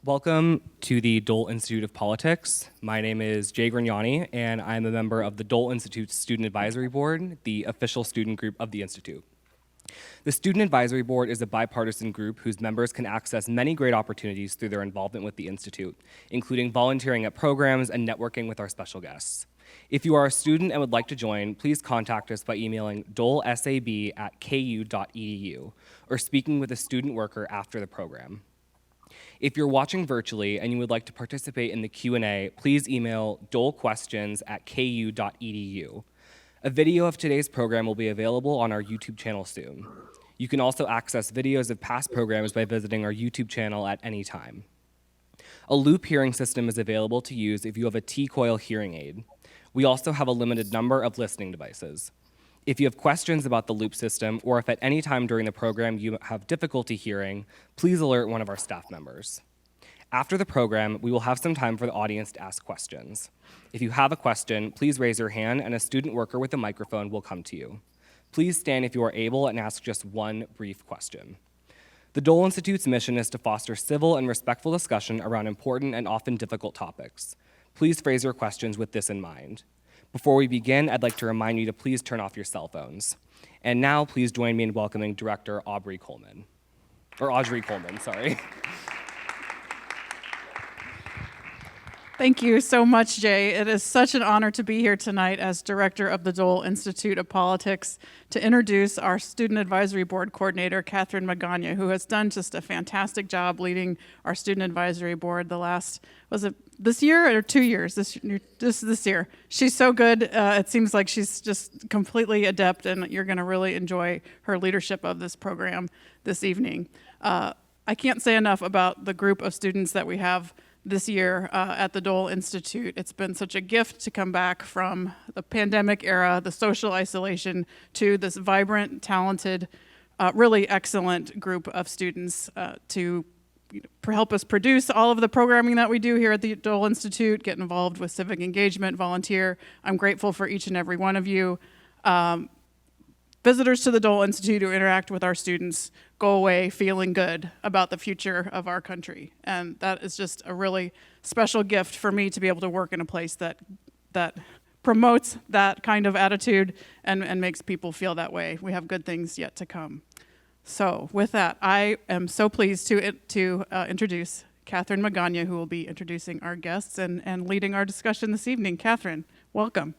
Welcome to the Dole Institute of Politics. My name is Jay Grignani, and I'm a member of the Dole Institute's Student Advisory Board, the official student group of the Institute. The Student Advisory Board is a bipartisan group whose members can access many great opportunities through their involvement with the Institute, including volunteering at programs and networking with our special guests. If you are a student and would like to join, please contact us by emailing dolesab@ku.edu or speaking with a student worker after the program. If you're watching virtually and you would like to participate in the Q&A, please email dolequestions@ku.edu. A video of today's program will be available on our YouTube channel soon. You can also access videos of past programs by visiting our YouTube channel at any time. A loop hearing system is available to use if you have a T-coil hearing aid. We also have a limited number of listening devices. If you have questions about the loop system, or if at any time during the program you have difficulty hearing, please alert one of our staff members. After the program, we will have some time for the audience to ask questions. If you have a question, please raise your hand and a student worker with a microphone will come to you. Please stand if you are able and ask just one brief question. The Dole Institute's mission is to foster civil and respectful discussion around important and often difficult topics. Please phrase your questions with this in mind. Before we begin, I'd like to remind you to please turn off your cell phones. And now, please join me in welcoming Director Audrey Coleman, sorry. Thank you so much, Jay. It is such an honor to be here tonight as Director of the Dole Institute of Politics to introduce our Student Advisory Board Coordinator, Catherine Magana, who has done just a fantastic job leading our Student Advisory Board the last, was it this year or 2 years? This year. She's so good. It seems like she's just completely adept, and you're going to really enjoy her leadership of this program this evening. I can't say enough about the group of students that we have this year at the Dole Institute. It's been such a gift to come back from the pandemic era, the social isolation, to this vibrant, talented, really excellent group of students to help us produce all of the programming that we do here at the Dole Institute, get involved with civic engagement, volunteer. I'm grateful for each and every one of you. Visitors to the Dole Institute who interact with our students go away feeling good about the future of our country. And that is just a really special gift for me to be able to work in a place that promotes that kind of attitude and makes people feel that way. We have good things yet to come. So with that, I am so pleased to introduce Catherine Magana, who will be introducing our guests and leading our discussion this evening. Catherine, welcome.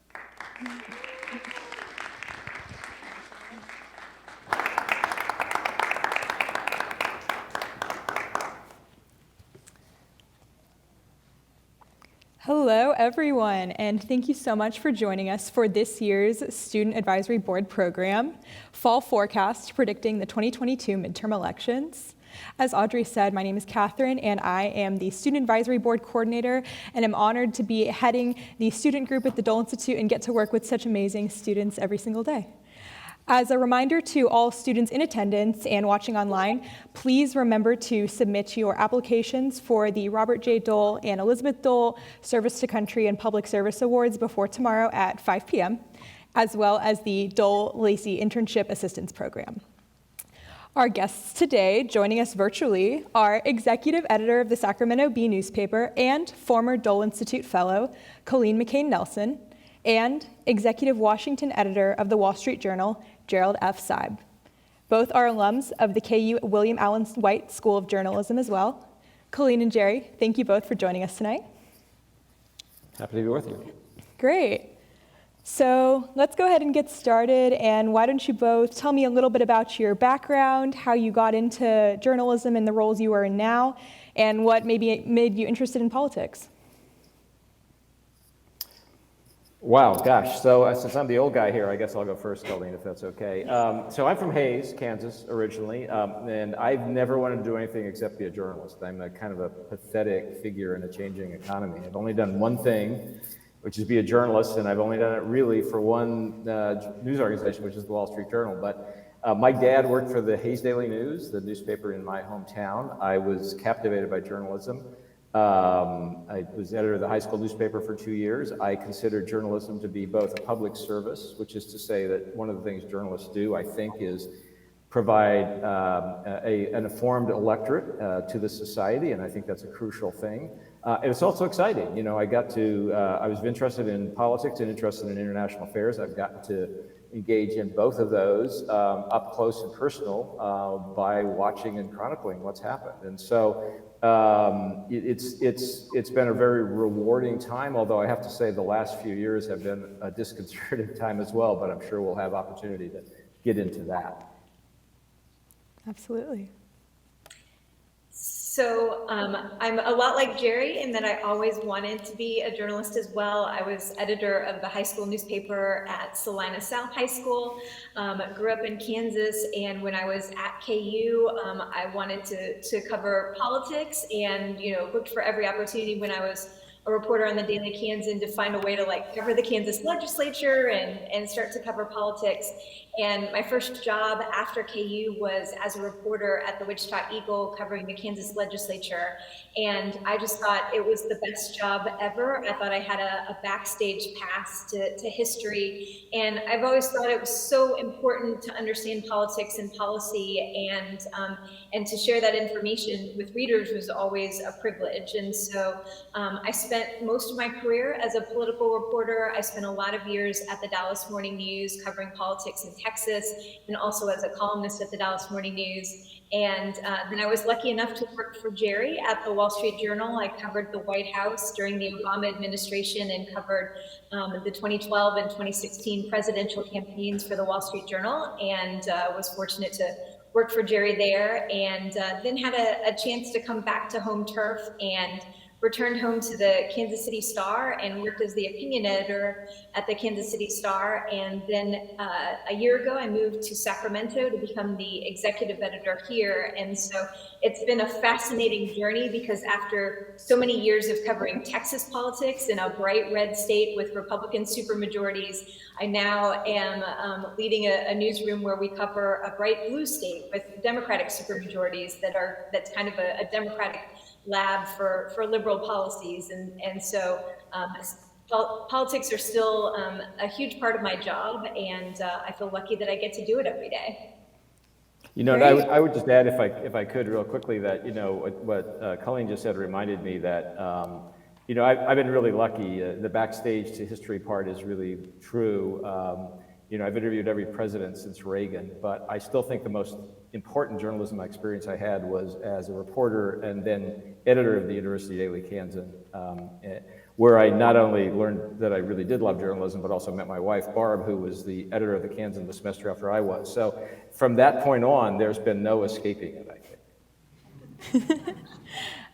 Hello, everyone, and thank you so much for joining us for this year's Student Advisory Board program, Fall Forecast Predicting the 2022 Midterm Elections. As Audrey said, my name is Catherine, and I am the Student Advisory Board Coordinator, and I'm honored to be heading the student group at the Dole Institute and get to work with such amazing students every single day. As a reminder to all students in attendance and watching online, please remember to submit your applications for the Robert J. Dole and Elizabeth Dole Service to Country and Public Service Awards before tomorrow at 5 p.m., as well as the Dole-Lacey Internship Assistance Program. Our guests today, joining us virtually, are Executive Editor of the Sacramento Bee newspaper and former Dole Institute Fellow, Colleen McCain Nelson, and Executive Washington Editor of the Wall Street Journal, Gerald F. Seib. Both are alums of the KU William Allen White School of Journalism as well. Colleen and Jerry, thank you both for joining us tonight. Happy to be with you. Great. So let's go ahead and get started, and why don't you both tell me a little bit about your background, how you got into journalism and the roles you are in now, and what maybe made you interested in politics. Wow, gosh. So since I'm the old guy here, I guess I'll go first, Colleen, if that's okay. So I'm from Hays, Kansas, originally, and I've never wanted to do anything except be a journalist. I'm a kind of a pathetic figure in a changing economy. I've only done one thing, which is be a journalist, and I've only done it really for one news organization, which is the Wall Street Journal. But my dad worked for the Hays Daily News, the newspaper in my hometown. I was captivated by journalism. I was editor of the high school newspaper for 2 years. I consider journalism to be both a public service, which is to say that one of the things journalists do, I think, is provide an informed electorate to the society, and I think that's a crucial thing. And it's also exciting. You know, I was interested in politics and interested in international affairs. I've gotten to engage in both of those up close and personal by watching and chronicling what's happened. And so it's been a very rewarding time, although I have to say the last few years have been a disconcerting time as well, but I'm sure we'll have opportunity to get into that. Absolutely. So I'm a lot like Jerry in that I always wanted to be a journalist as well. I was editor of the high school newspaper at Salina South High School, grew up in Kansas, and when I was at KU, I wanted to cover politics and, you know, looked for every opportunity when I was a reporter on the Daily Kansan to find a way to like cover the Kansas legislature and start to cover politics. And my first job after KU was as a reporter at the Wichita Eagle covering the Kansas legislature. And I just thought it was the best job ever. I thought I had a backstage pass to history. And I've always thought it was so important to understand politics and policy, and to share that information with readers was always a privilege. And so I spent most of my career as a political reporter. I spent a lot of years at the Dallas Morning News covering politics in Texas, and also as a columnist at the Dallas Morning News. And then I was lucky enough to work for Jerry at the Wall Street Journal. I covered the White House during the Obama administration and covered the 2012 and 2016 presidential campaigns for the Wall Street Journal, and was fortunate to work for Jerry there, and then had a chance to come back to home turf and returned home to the Kansas City Star and worked as the opinion editor at the Kansas City Star. And then a year ago, I moved to Sacramento to become the executive editor here. And so it's been a fascinating journey, because after so many years of covering Texas politics in a bright red state with Republican supermajorities, I now am leading a newsroom where we cover a bright blue state with Democratic supermajorities that's kind of a Democratic lab for liberal policies. And so politics are still a huge part of my job, and I feel lucky that I get to do it every day. You know, and I would just add, if I could, real quickly, that, you know, what Colleen just said reminded me that, you know, I've been really lucky. The backstage to history part is really true. You know, I've interviewed every president since Reagan, but I still think the most important journalism experience I had was as a reporter and then editor of the University Daily Kansan, where I not only learned that I really did love journalism, but also met my wife, Barb, who was the editor of the Kansan the semester after I was. So from that point on, there's been no escaping it, I think.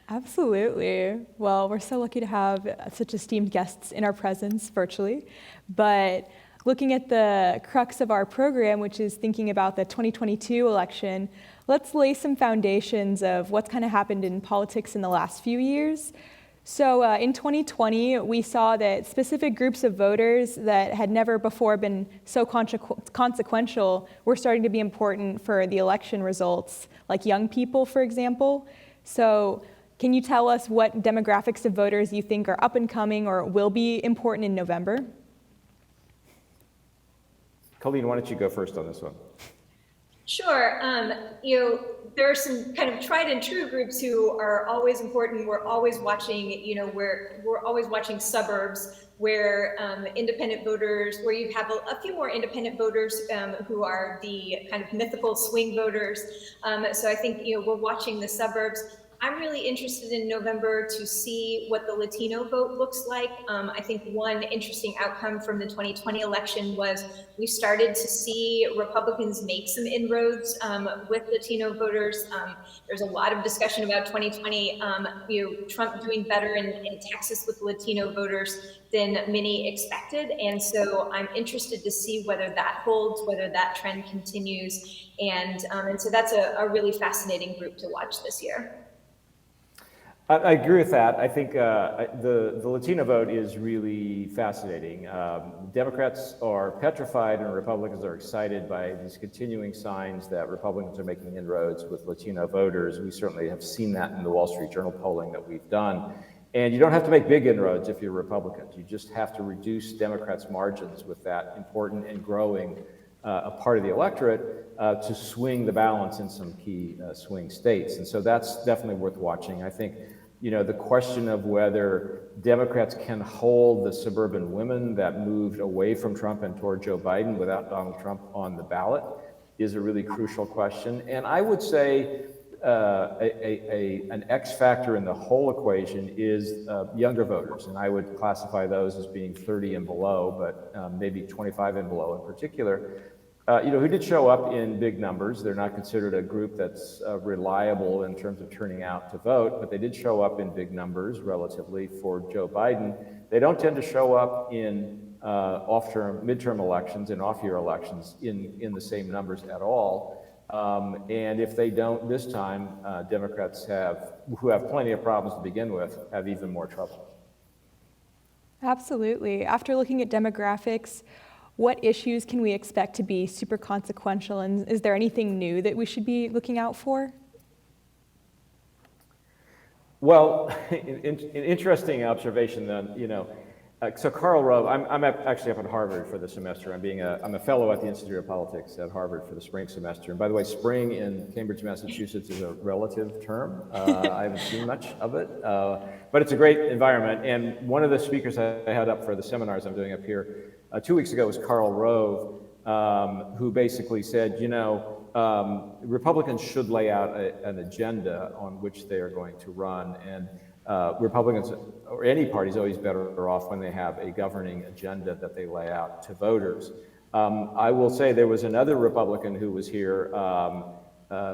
Absolutely. Well, we're so lucky to have such esteemed guests in our presence virtually. But looking at the crux of our program, which is thinking about the 2022 election, let's lay some foundations of what's kind of happened in politics in the last few years. So in 2020, we saw that specific groups of voters that had never before been so consequential were starting to be important for the election results, like young people, for example. So can you tell us what demographics of voters you think are up and coming or will be important in November? Colleen, why don't you go first on this one? Sure. You know, there are some kind of tried and true groups who are always important. We're always watching, you know, we're always watching suburbs where independent voters, where you have a few more independent voters who are the kind of mythical swing voters. So I think, you know, we're watching the suburbs. I'm really interested in November to see what the Latino vote looks like. I think one interesting outcome from the 2020 election was we started to see Republicans make some inroads with Latino voters. There's a lot of discussion about 2020, you know, Trump doing better in Texas with Latino voters than many expected. And so I'm interested to see whether that holds, whether that trend continues. And so that's a really fascinating group to watch this year. I agree with that. I think the Latino vote is really fascinating. Democrats are petrified and Republicans are excited by these continuing signs that Republicans are making inroads with Latino voters. We certainly have seen that in the Wall Street Journal polling that we've done. And you don't have to make big inroads if you're Republicans. You just have to reduce Democrats' margins with that important and growing a part of the electorate to swing the balance in some key swing states. And so that's definitely worth watching. I think, the question of whether Democrats can hold the suburban women that moved away from Trump and toward Joe Biden without Donald Trump on the ballot is a really crucial question. And I would say an X factor in the whole equation is younger voters. And I would classify those as being 30 and below, but maybe 25 and below in particular. Who did show up in big numbers. They're not considered a group that's reliable in terms of turning out to vote, but they did show up in big numbers relatively for Joe Biden. They don't tend to show up in midterm elections and off-year elections in the same numbers at all. And if they don't this time, Democrats who have plenty of problems to begin with, have even more trouble. Absolutely. After looking at demographics, what issues can we expect to be super consequential, and is there anything new that we should be looking out for? Well, an interesting observation then, so Karl Rove, I'm actually up at Harvard for the semester. I'm a fellow at the Institute of Politics at Harvard for the spring semester. And by the way, spring in Cambridge, Massachusetts is a relative term. I haven't seen much of it, but it's a great environment. And one of the speakers I had up for the seminars I'm doing up here 2 weeks ago was Karl Rove, who basically said, Republicans should lay out an agenda on which they are going to run. And Republicans, or any party, is always better off when they have a governing agenda that they lay out to voters. I will say there was another Republican who was here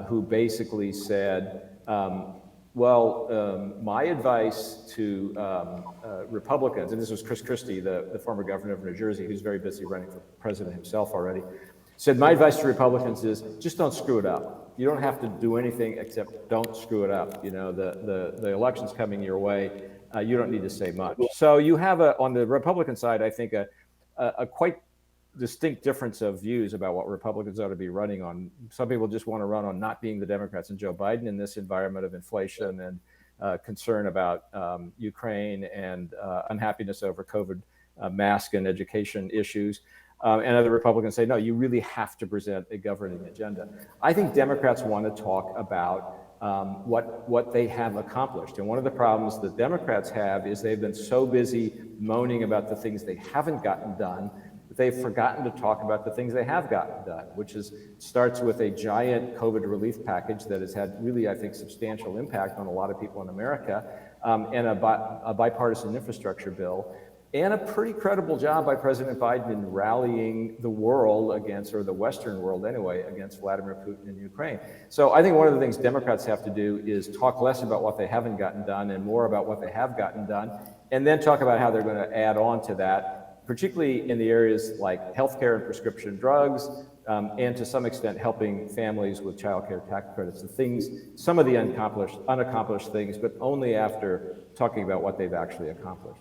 who basically said, my advice to Republicans, and this was Chris Christie, the former governor of New Jersey, who's very busy running for president himself already, said, my advice to Republicans is just don't screw it up. You don't have to do anything except don't screw it up. The election's coming your way. You don't need to say much. So you have on the Republican side, I think, a quite distinct difference of views about what Republicans ought to be running on. Some people just want to run on not being the Democrats and Joe Biden in this environment of inflation and concern about Ukraine and unhappiness over COVID mask and education issues. And other Republicans say, no, you really have to present a governing agenda. I think Democrats want to talk about what they have accomplished. And one of the problems that Democrats have is they've been so busy moaning about the things they haven't gotten done that they've forgotten to talk about the things they have gotten done, which starts with a giant COVID relief package that has had really, I think, substantial impact on a lot of people in America, and a bipartisan infrastructure bill. And a pretty credible job by President Biden in rallying the world against, or the Western world anyway, against Vladimir Putin in Ukraine. So I think one of the things Democrats have to do is talk less about what they haven't gotten done and more about what they have gotten done, and then talk about how they're going to add on to that, particularly in the areas like healthcare and prescription drugs, and to some extent helping families with child care tax credits, some of the unaccomplished things, but only after talking about what they've actually accomplished.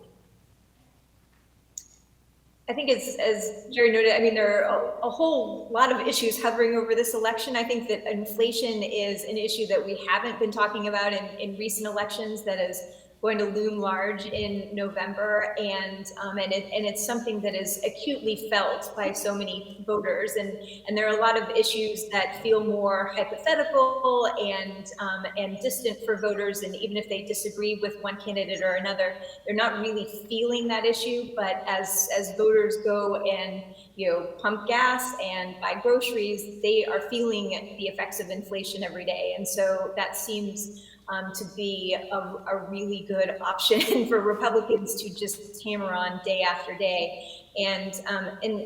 I think as Jerry noted, there are a whole lot of issues hovering over this election. I think that inflation is an issue that we haven't been talking about in recent elections that is going to loom large in November, and it's something that is acutely felt by so many voters, and there are a lot of issues that feel more hypothetical and distant for voters, and even if they disagree with one candidate or another, they're not really feeling that issue. But as voters go and pump gas and buy groceries, they are feeling the effects of inflation every day, and so that seems to be a really good option for Republicans to just hammer on day after day. And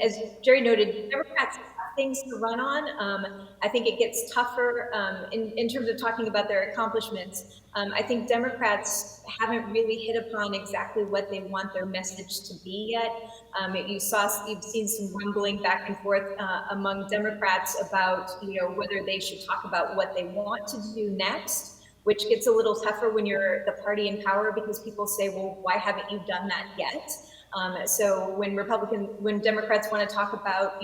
as Jerry noted, Democrats have things to run on. I think it gets tougher in terms of talking about their accomplishments. I think Democrats haven't really hit upon exactly what they want their message to be yet. You've seen some rumbling back and forth among Democrats about whether they should talk about what they want to do next, which gets a little tougher when you're the party in power, because people say, well, why haven't you done that yet? So when Democrats want to talk about,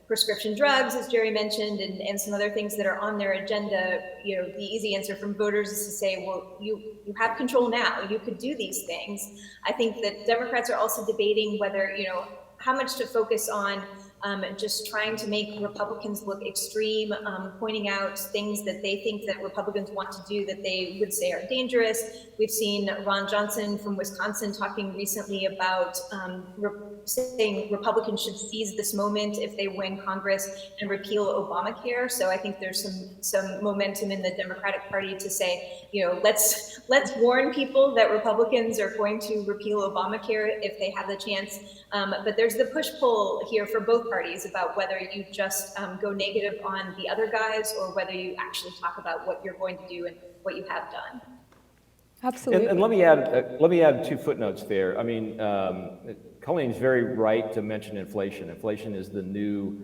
prescription drugs, as Jerry mentioned, and some other things that are on their agenda, the easy answer from voters is to say, well, you have control now, you could do these things. I think that Democrats are also debating whether, how much to focus on just trying to make Republicans look extreme, pointing out things that they think that Republicans want to do that they would say are dangerous. We've seen Ron Johnson from Wisconsin talking recently about saying Republicans should seize this moment if they win Congress and repeal Obamacare. So I think there's some momentum in the Democratic Party to say, let's warn people that Republicans are going to repeal Obamacare if they have the chance. But there's the push-pull here for both parties about whether you just go negative on the other guys or whether you actually talk about what you're going to do and what you have done. Absolutely. And let me add 2 footnotes there. I mean, Colleen's very right to mention inflation. Inflation is the new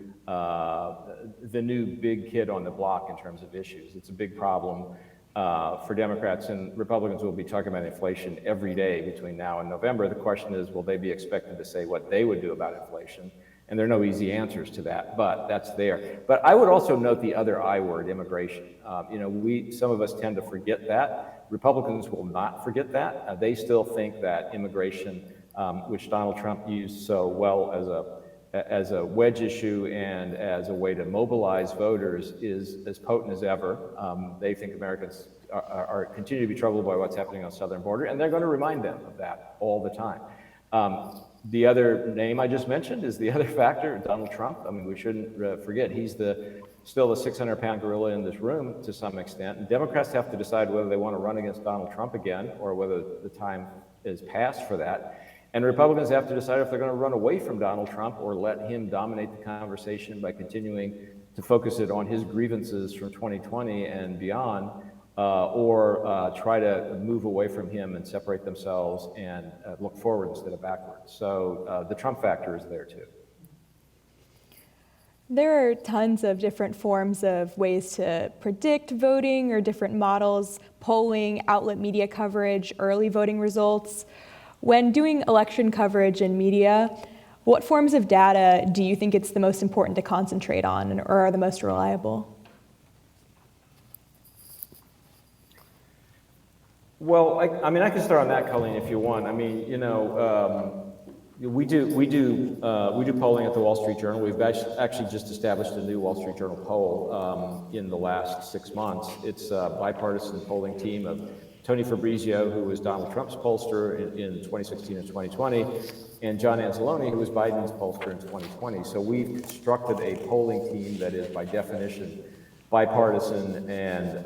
big kid on the block in terms of issues. It's a big problem for Democrats, and Republicans will be talking about inflation every day between now and November. The question is, will they be expected to say what they would do about inflation? And there are no easy answers to that, but that's there. But I would also note the other I word, immigration. Some of us tend to forget that. Republicans will not forget that. They still think that immigration, which Donald Trump used so well as a wedge issue and as a way to mobilize voters, is as potent as ever. They think Americans are continue to be troubled by what's happening on the southern border, and they're going to remind them of that all the time. The other name I just mentioned is the other factor, Donald Trump. I mean, we shouldn't forget he's still the 600-pound gorilla in this room to some extent. And Democrats have to decide whether they want to run against Donald Trump again or whether the time is past for that. And Republicans have to decide if they're going to run away from Donald Trump or let him dominate the conversation by continuing to focus it on his grievances from 2020 and beyond, or try to move away from him and separate themselves and look forward instead of backwards. So the Trump factor is there too. There are tons of different forms of ways to predict voting or different models, polling, outlet media coverage, early voting results. When doing election coverage in media, what forms of data do you think it's the most important to concentrate on or are the most reliable? Well, I mean, I can start on that, Colleen, if you want. I mean, we do polling at the Wall Street Journal. We've actually just established a new Wall Street Journal poll in the last 6 months. It's a bipartisan polling team of Tony Fabrizio, who was Donald Trump's pollster in 2016 and 2020, and John Anzalone, who was Biden's pollster in 2020. So we've constructed a polling team that is, by definition, bipartisan, and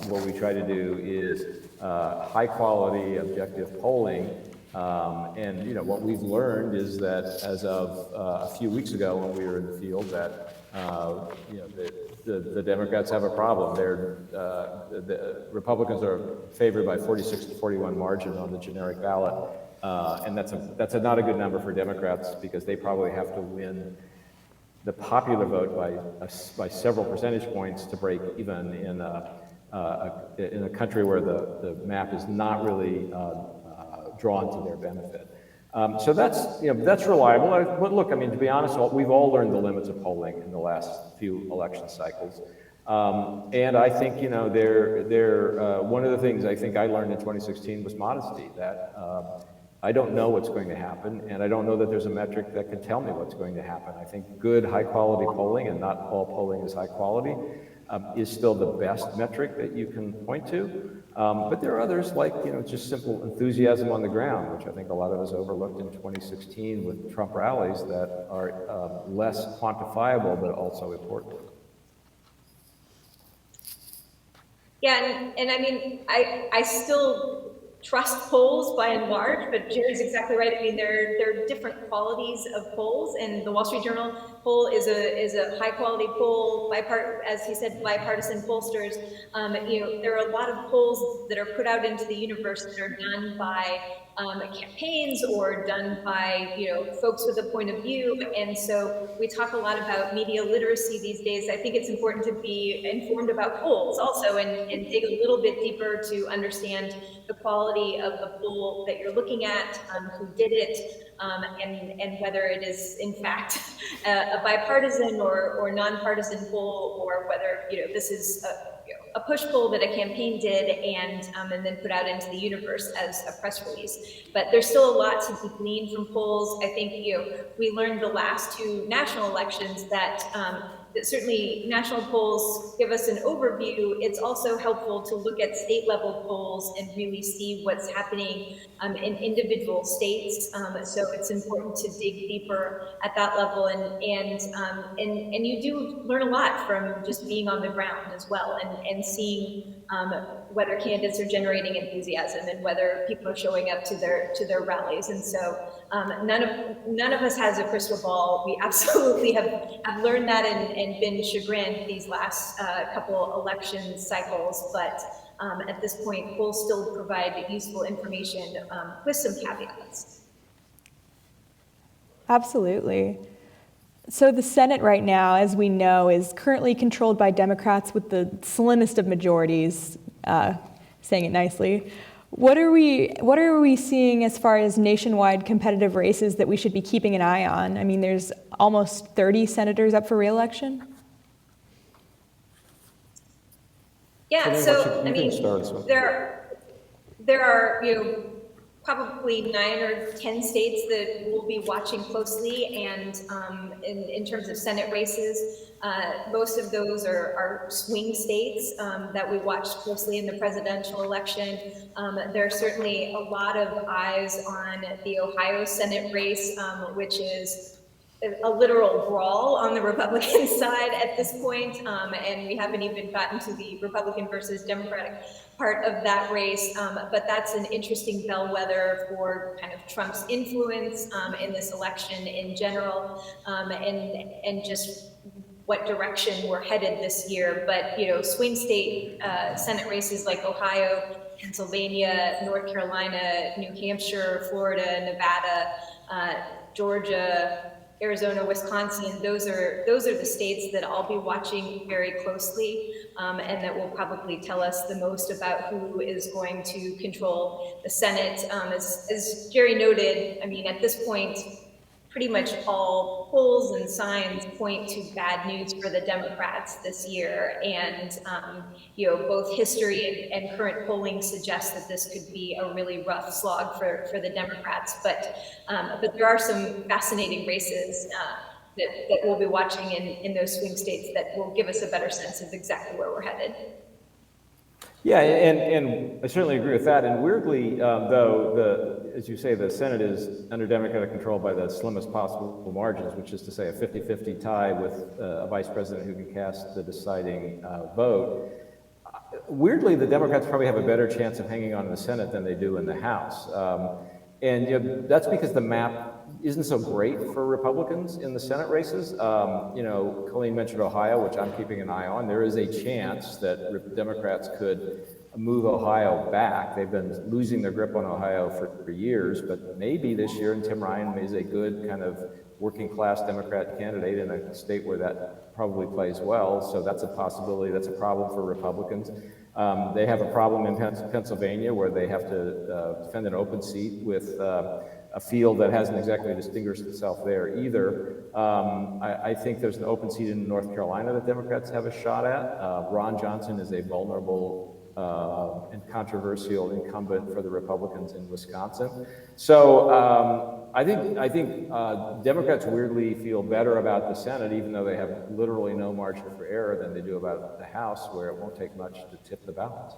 what we try to do is high-quality, objective polling. And what we've learned is that as of a few weeks ago, when we were in the field, that the Democrats have a problem. The Republicans are favored by 46 to 41 margin on the generic ballot, and that's not a good number for Democrats because they probably have to win the popular vote by several percentage points to break even in a country where the map is not really drawn to their benefit. So that's reliable. But look, I mean, to be honest, we've all learned the limits of polling in the last few election cycles. And I think, one of the things I think I learned in 2016 was modesty, that I don't know what's going to happen, and I don't know that there's a metric that can tell me what's going to happen. I think good, high-quality polling, and not all polling is high quality, is still the best metric that you can point to. But there are others like, just simple enthusiasm on the ground, which I think a lot of us overlooked in 2016 with Trump rallies, that are less quantifiable but also important. Yeah, and I mean, I still trust polls by and large, but Jerry's exactly right. I mean, there are different qualities of polls, and the Wall Street Journal poll is a high quality poll, as he said, bipartisan pollsters. There are a lot of polls that are put out into the universe that are done by campaigns or done by folks with a point of view, and so we talk a lot about media literacy these days. I think it's important to be informed about polls also and dig a little bit deeper to understand the quality of the poll that you're looking at, who did it, and whether it is in fact a bipartisan or nonpartisan poll, or whether this is a push poll that a campaign did and then put out into the universe as a press release. But there's still a lot to be gleaned from polls. I think we learned the last two national elections that certainly national polls give us an overview. It's also helpful to look at state level polls and really see what's happening in individual states. So it's important to dig deeper at that level, and you do learn a lot from just being on the ground as well, and seeing whether candidates are generating enthusiasm and whether people are showing up to their rallies. And so none of us has a crystal ball. We absolutely have learned that and been chagrined these last couple election cycles, but at this point, polls still provide useful information with some caveats. Absolutely. So the Senate right now, as we know, is currently controlled by Democrats with the slimmest of majorities, saying it nicely. What are we seeing as far as nationwide competitive races that we should be keeping an eye on? I mean, there's almost 30 senators up for re-election. Yeah, so I mean, start, there are probably 9 or 10 states that we'll be watching closely, and in terms of Senate races, most of those are swing states that we watched closely in the presidential election. There are certainly a lot of eyes on the Ohio Senate race, which is a literal brawl on the Republican side at this point, and we haven't even gotten to the Republican versus Democratic part of that race, but that's an interesting bellwether for kind of Trump's influence in this election in general, and just what direction we're headed this year. But swing state Senate races like Ohio, Pennsylvania, North Carolina, New Hampshire, Florida, Nevada, Georgia, Arizona, Wisconsin, those are the states that I'll be watching very closely, and that will probably tell us the most about who is going to control the Senate. As Jerry noted, I mean, at this point, pretty much all polls and signs point to bad news for the Democrats this year, and both history and current polling suggests that this could be a really rough slog for the Democrats. But there are some fascinating races that we'll be watching in those swing states that will give us a better sense of exactly where we're headed. Yeah, and I certainly agree with that. And weirdly, though, as you say, the Senate is under Democratic control by the slimmest possible margins, which is to say a 50-50 tie with a vice president who can cast the deciding vote. Weirdly, the Democrats probably have a better chance of hanging on in the Senate than they do in the House. And that's because the map isn't so great for Republicans in the Senate races. Colleen mentioned Ohio, which I'm keeping an eye on. There is a chance that Democrats could move Ohio back. They've been losing their grip on Ohio for years, but maybe this year, and Tim Ryan is a good kind of working class Democrat candidate in a state where that probably plays well. So that's a possibility. That's a problem for Republicans. They have a problem in Pennsylvania where they have to defend an open seat with a field that hasn't exactly distinguished itself there either. I think there's an open seat in North Carolina that Democrats have a shot at. Ron Johnson is a vulnerable and controversial incumbent for the Republicans in Wisconsin. So I think Democrats weirdly feel better about the Senate, even though they have literally no margin for error, than they do about the House, where it won't take much to tip the balance.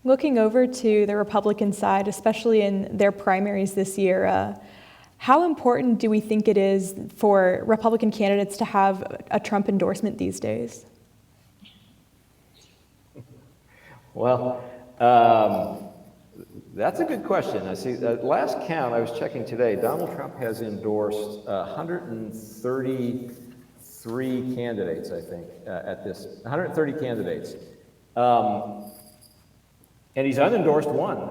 Looking over to the Republican side, especially in their primaries this year, how important do we think it is for Republican candidates to have a Trump endorsement these days? Well, that's a good question. I see, at last count, I was checking today, Donald Trump has endorsed 133 candidates, I think, 130 candidates. And he's unendorsed one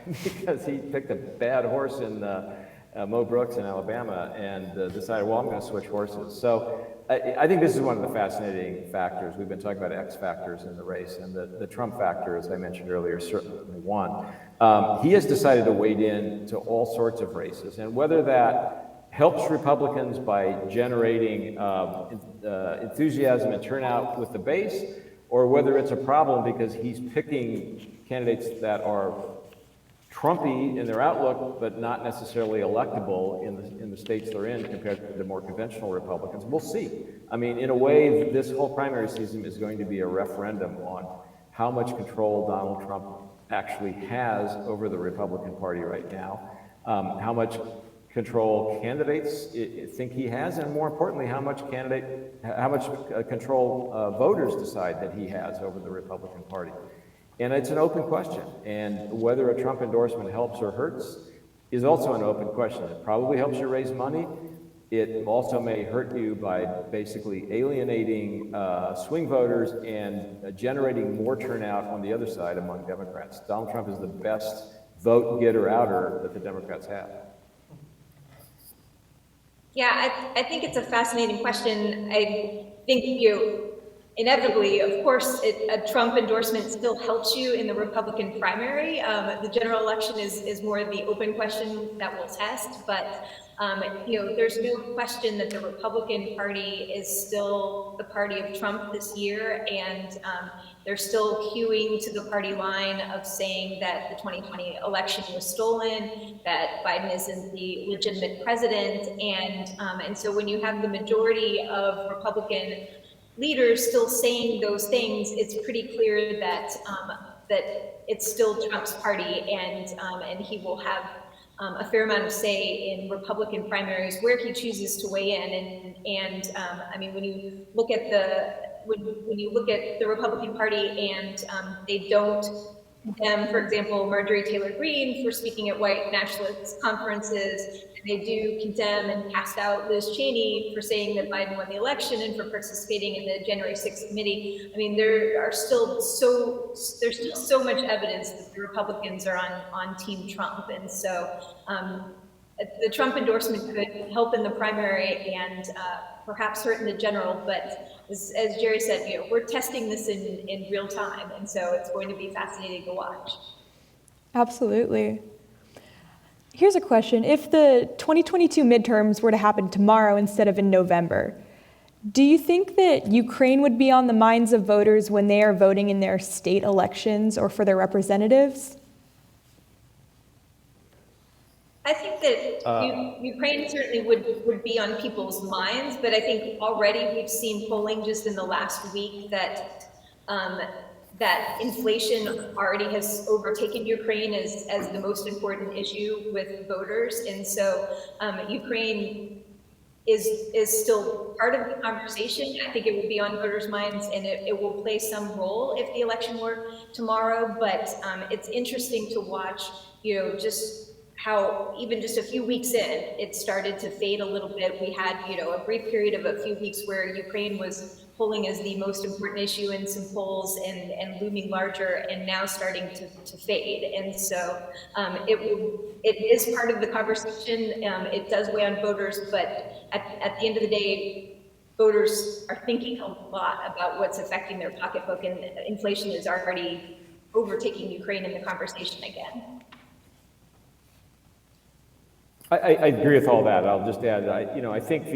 because he picked a bad horse in Mo Brooks in Alabama and decided, well, I'm going to switch horses. So I think this is one of the fascinating factors. We've been talking about X factors in the race, and the Trump factor, as I mentioned earlier, is certainly one. He has decided to wade in to all sorts of races, and whether that helps Republicans by generating enthusiasm and turnout with the base, or whether it's a problem because he's picking candidates that are Trumpy in their outlook, but not necessarily electable in the states they're in compared to more conventional Republicans. We'll see. I mean, in a way, this whole primary season is going to be a referendum on how much control Donald Trump actually has over the Republican Party right now, how much control candidates think he has, and more importantly, how much control voters decide that he has over the Republican Party. And it's an open question, and whether a Trump endorsement helps or hurts is also an open question. It probably helps you raise money. It also may hurt you by basically alienating swing voters and generating more turnout on the other side among Democrats. Donald Trump is the best vote getter outer that the Democrats have. Yeah, I think it's a fascinating question. I think inevitably, of course, a Trump endorsement still helps you in the Republican primary. The general election is more the open question that we'll test, but there's no question that the Republican Party is still the party of Trump this year, and they're still hewing to the party line of saying that the 2020 election was stolen, that Biden isn't the legitimate president, and so when you have the majority of Republican leaders still saying those things, it's pretty clear that that it's still Trump's party, and he will have a fair amount of say in Republican primaries where he chooses to weigh in. And I mean, when you look at the Republican Party and they don't condemn, for example, Marjorie Taylor Greene for speaking at white nationalist conferences, and they do condemn and cast out Liz Cheney for saying that Biden won the election and for participating in the January 6th committee. I mean, there's still so much evidence that the Republicans are on Team Trump, and so the Trump endorsement could help in the primary and perhaps hurt in the general, but as Jerry said, we're testing this in real time, and so it's going to be fascinating to watch. Absolutely. Here's a question. If the 2022 midterms were to happen tomorrow instead of in November, do you think that Ukraine would be on the minds of voters when they are voting in their state elections or for their representatives? I think that Ukraine certainly would be on people's minds, but I think already we've seen polling just in the last week that that inflation already has overtaken Ukraine as the most important issue with voters, and so Ukraine is still part of the conversation. I think it will be on voters' minds, and it will play some role if the election were tomorrow. But it's interesting to watch, just how even just a few weeks in, it started to fade a little bit. We had, a brief period of a few weeks where Ukraine was polling as the most important issue in some polls and looming larger, and now starting to fade. And so it is part of the conversation. It does weigh on voters, but at the end of the day, voters are thinking a lot about what's affecting their pocketbook, and inflation is already overtaking Ukraine in the conversation again. I agree with all that. I'll just add, I think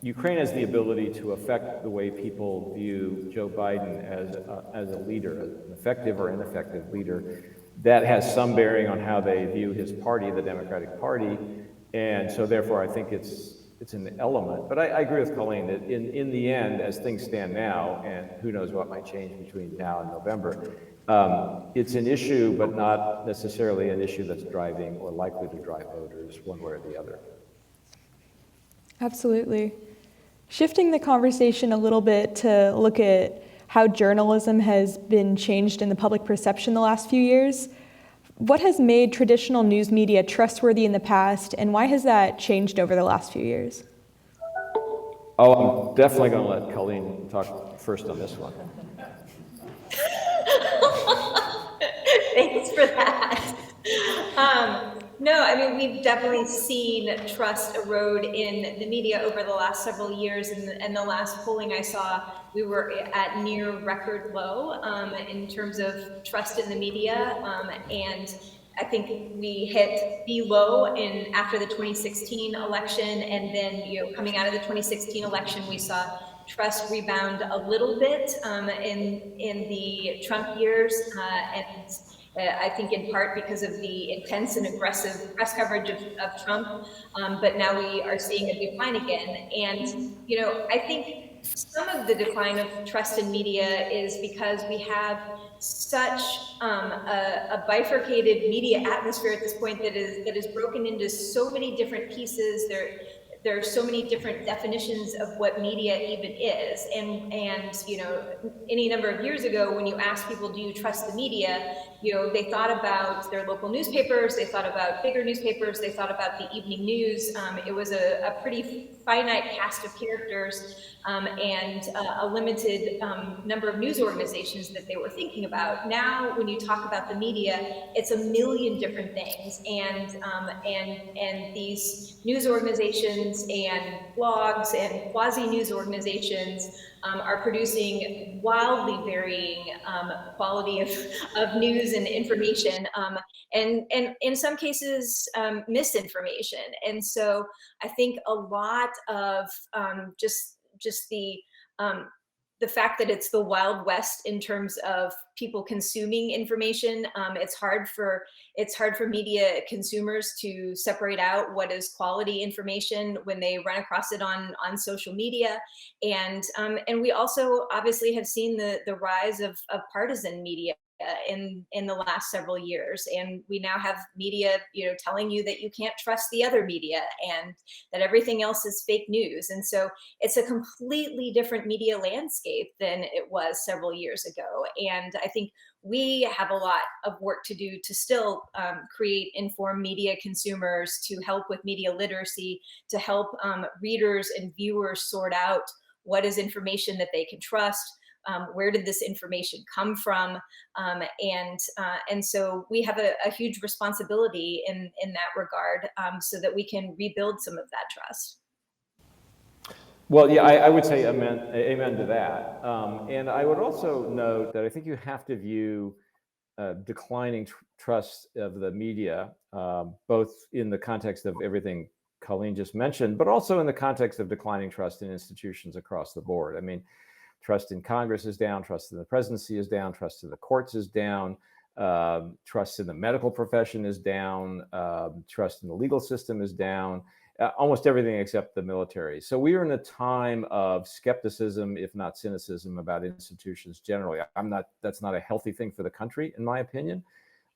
Ukraine has the ability to affect the way people view Joe Biden as a leader, an effective or ineffective leader. That has some bearing on how they view his party, the Democratic Party, and so therefore I think it's an element. But I agree with Colleen that in the end, as things stand now, and who knows what might change between now and November, it's an issue, but not necessarily an issue that's driving or likely to drive voters one way or the other. Absolutely. Shifting the conversation a little bit to look at how journalism has been changed in the public perception the last few years, what has made traditional news media trustworthy in the past, and why has that changed over the last few years? Oh, I'm definitely going to let Colleen talk first on this one. Thanks for that. No, I mean, we've definitely seen trust erode in the media over the last several years. And the last polling I saw, we were at near record low in terms of trust in the media. And I think we hit B low in after the 2016 election, and then coming out of the 2016 election, we saw trust rebound a little bit in the Trump years, and I think in part because of the intense and aggressive press coverage of Trump, but now we are seeing a decline again. And I think some of the decline of trust in media is because we have such a bifurcated media atmosphere at this point that is broken into so many different pieces. There are so many different definitions of what media even is, and any number of years ago, when you asked people, do you trust the media, they thought about their local newspapers, they thought about bigger newspapers, they thought about the evening news. It was a pretty finite cast of characters, and a limited number of news organizations that they were thinking about. Now, when you talk about the media, it's a million different things, and these news organizations and blogs and quasi-news organizations are producing wildly varying quality of news and information, and in some cases misinformation. And so I think a lot of just the fact that it's the Wild West in terms of people consuming information. It's hard for media consumers to separate out what is quality information when they run across it on social media. And we also obviously have seen the rise of partisan media in the last several years, and we now have media telling you that you can't trust the other media and that everything else is fake news. And so it's a completely different media landscape than it was several years ago. And I think we have a lot of work to do to still create informed media consumers, to help with media literacy, to help readers and viewers sort out what is information that they can trust. Where did this information come from? And so we have a huge responsibility in that regard, so that we can rebuild some of that trust. Well, yeah, I would say amen to that. And I would also note that I think you have to view declining trust of the media, both in the context of everything Colleen just mentioned, but also in the context of declining trust in institutions across the board. I mean, trust in Congress is down, trust in the presidency is down, trust in the courts is down, trust in the medical profession is down, trust in the legal system is down, almost everything except the military. So we are in a time of skepticism, if not cynicism, about institutions generally. That's not a healthy thing for the country, in my opinion,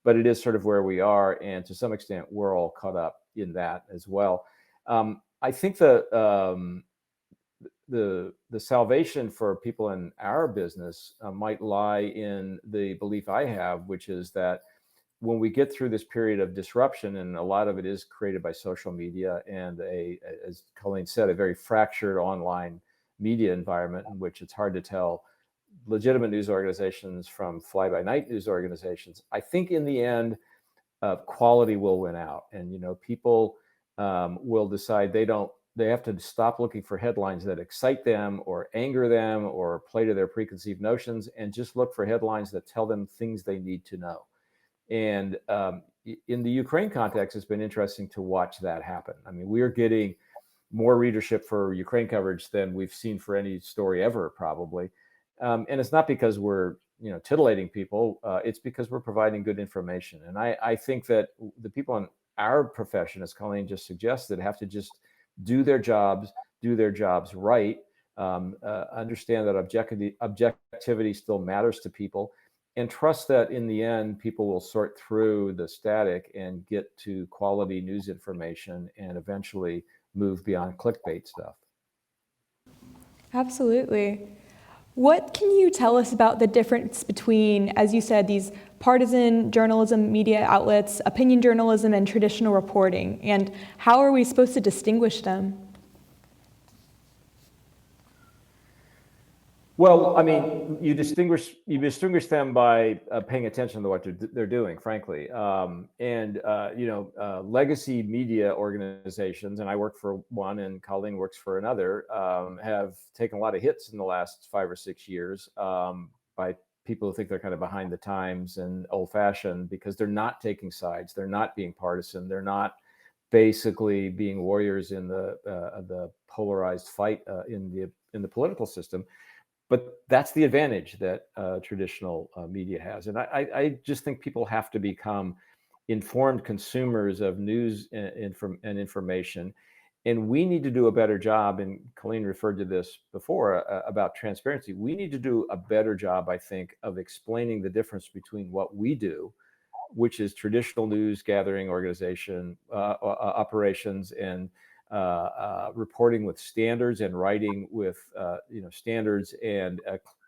but it is sort of where we are. And to some extent, we're all caught up in that as well. I think the salvation for people in our business might lie in the belief I have, which is that when we get through this period of disruption, and a lot of it is created by social media and as Colleen said, a very fractured online media environment in which it's hard to tell legitimate news organizations from fly-by-night news organizations, I think in the end, quality will win out. And, people will decide they have to stop looking for headlines that excite them or anger them or play to their preconceived notions, and just look for headlines that tell them things they need to know. And in the Ukraine context, it's been interesting to watch that happen. I mean, we're getting more readership for Ukraine coverage than we've seen for any story ever, probably. And it's not because we're titillating people. It's because we're providing good information. And I think that the people in our profession, as Colleen just suggested, have to just do their jobs right, understand that objectivity still matters to people, and trust that in the end, people will sort through the static and get to quality news information and eventually move beyond clickbait stuff. Absolutely. What can you tell us about the difference between, as you said, these partisan journalism media outlets, opinion journalism, and traditional reporting, and how are we supposed to distinguish them? Well, I mean, you distinguish them by paying attention to what they're doing, frankly. Legacy media organizations, and I work for one and Colleen works for another, have taken a lot of hits in the last 5 or 6 years by people who think they're kind of behind the times and old-fashioned because they're not taking sides, they're not being partisan, they're not basically being warriors in the polarized fight in the political system. But that's the advantage that traditional media has, and I just think people have to become informed consumers of news and information. And we need to do a better job, and Colleen referred to this before about transparency. We need to do a better job, I think, of explaining the difference between what we do, which is traditional news gathering organization operations, and reporting with standards and writing with standards and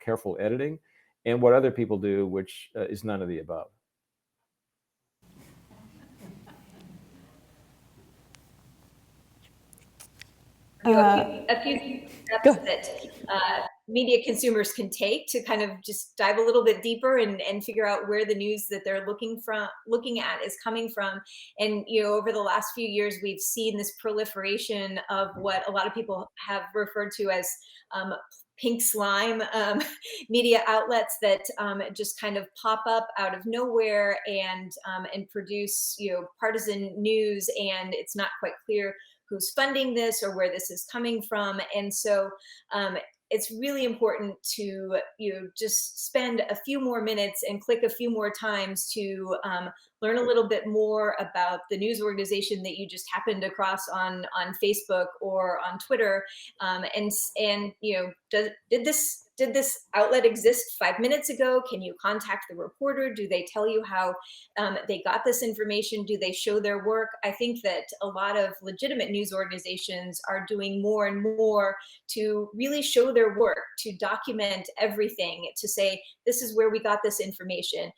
careful editing, and what other people do, which is none of the above. A few steps that media consumers can take to kind of just dive a little bit deeper and figure out where the news that they're looking at is coming from. And over the last few years, we've seen this proliferation of what a lot of people have referred to as pink slime media outlets that just kind of pop up out of nowhere and produce partisan news, and it's not quite clear who's funding this or where this is coming from. And so it's really important to just spend a few more minutes and click a few more times to learn a little bit more about the news organization that you just happened across on Facebook or on Twitter, and did this outlet exist 5 minutes ago? Can you contact the reporter? Do they tell you how they got this information? Do they show their work? I think that a lot of legitimate news organizations are doing more and more to really show their work, to document everything, to say, this is where we got this information.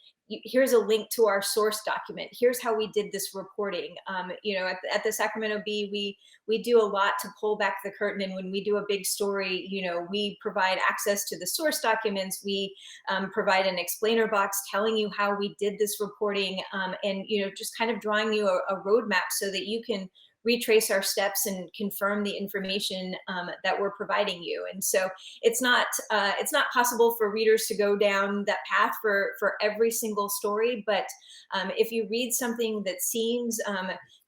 Here's a link to our source document. Here's how we did this reporting. At the Sacramento Bee, we do a lot to pull back the curtain. And when we do a big story, we provide access to the source documents. We provide an explainer box telling you how we did this reporting, and just kind of drawing you a roadmap so that you can retrace our steps and confirm the information that we're providing you. And so it's not possible for readers to go down that path for every single story. But if you read something that seems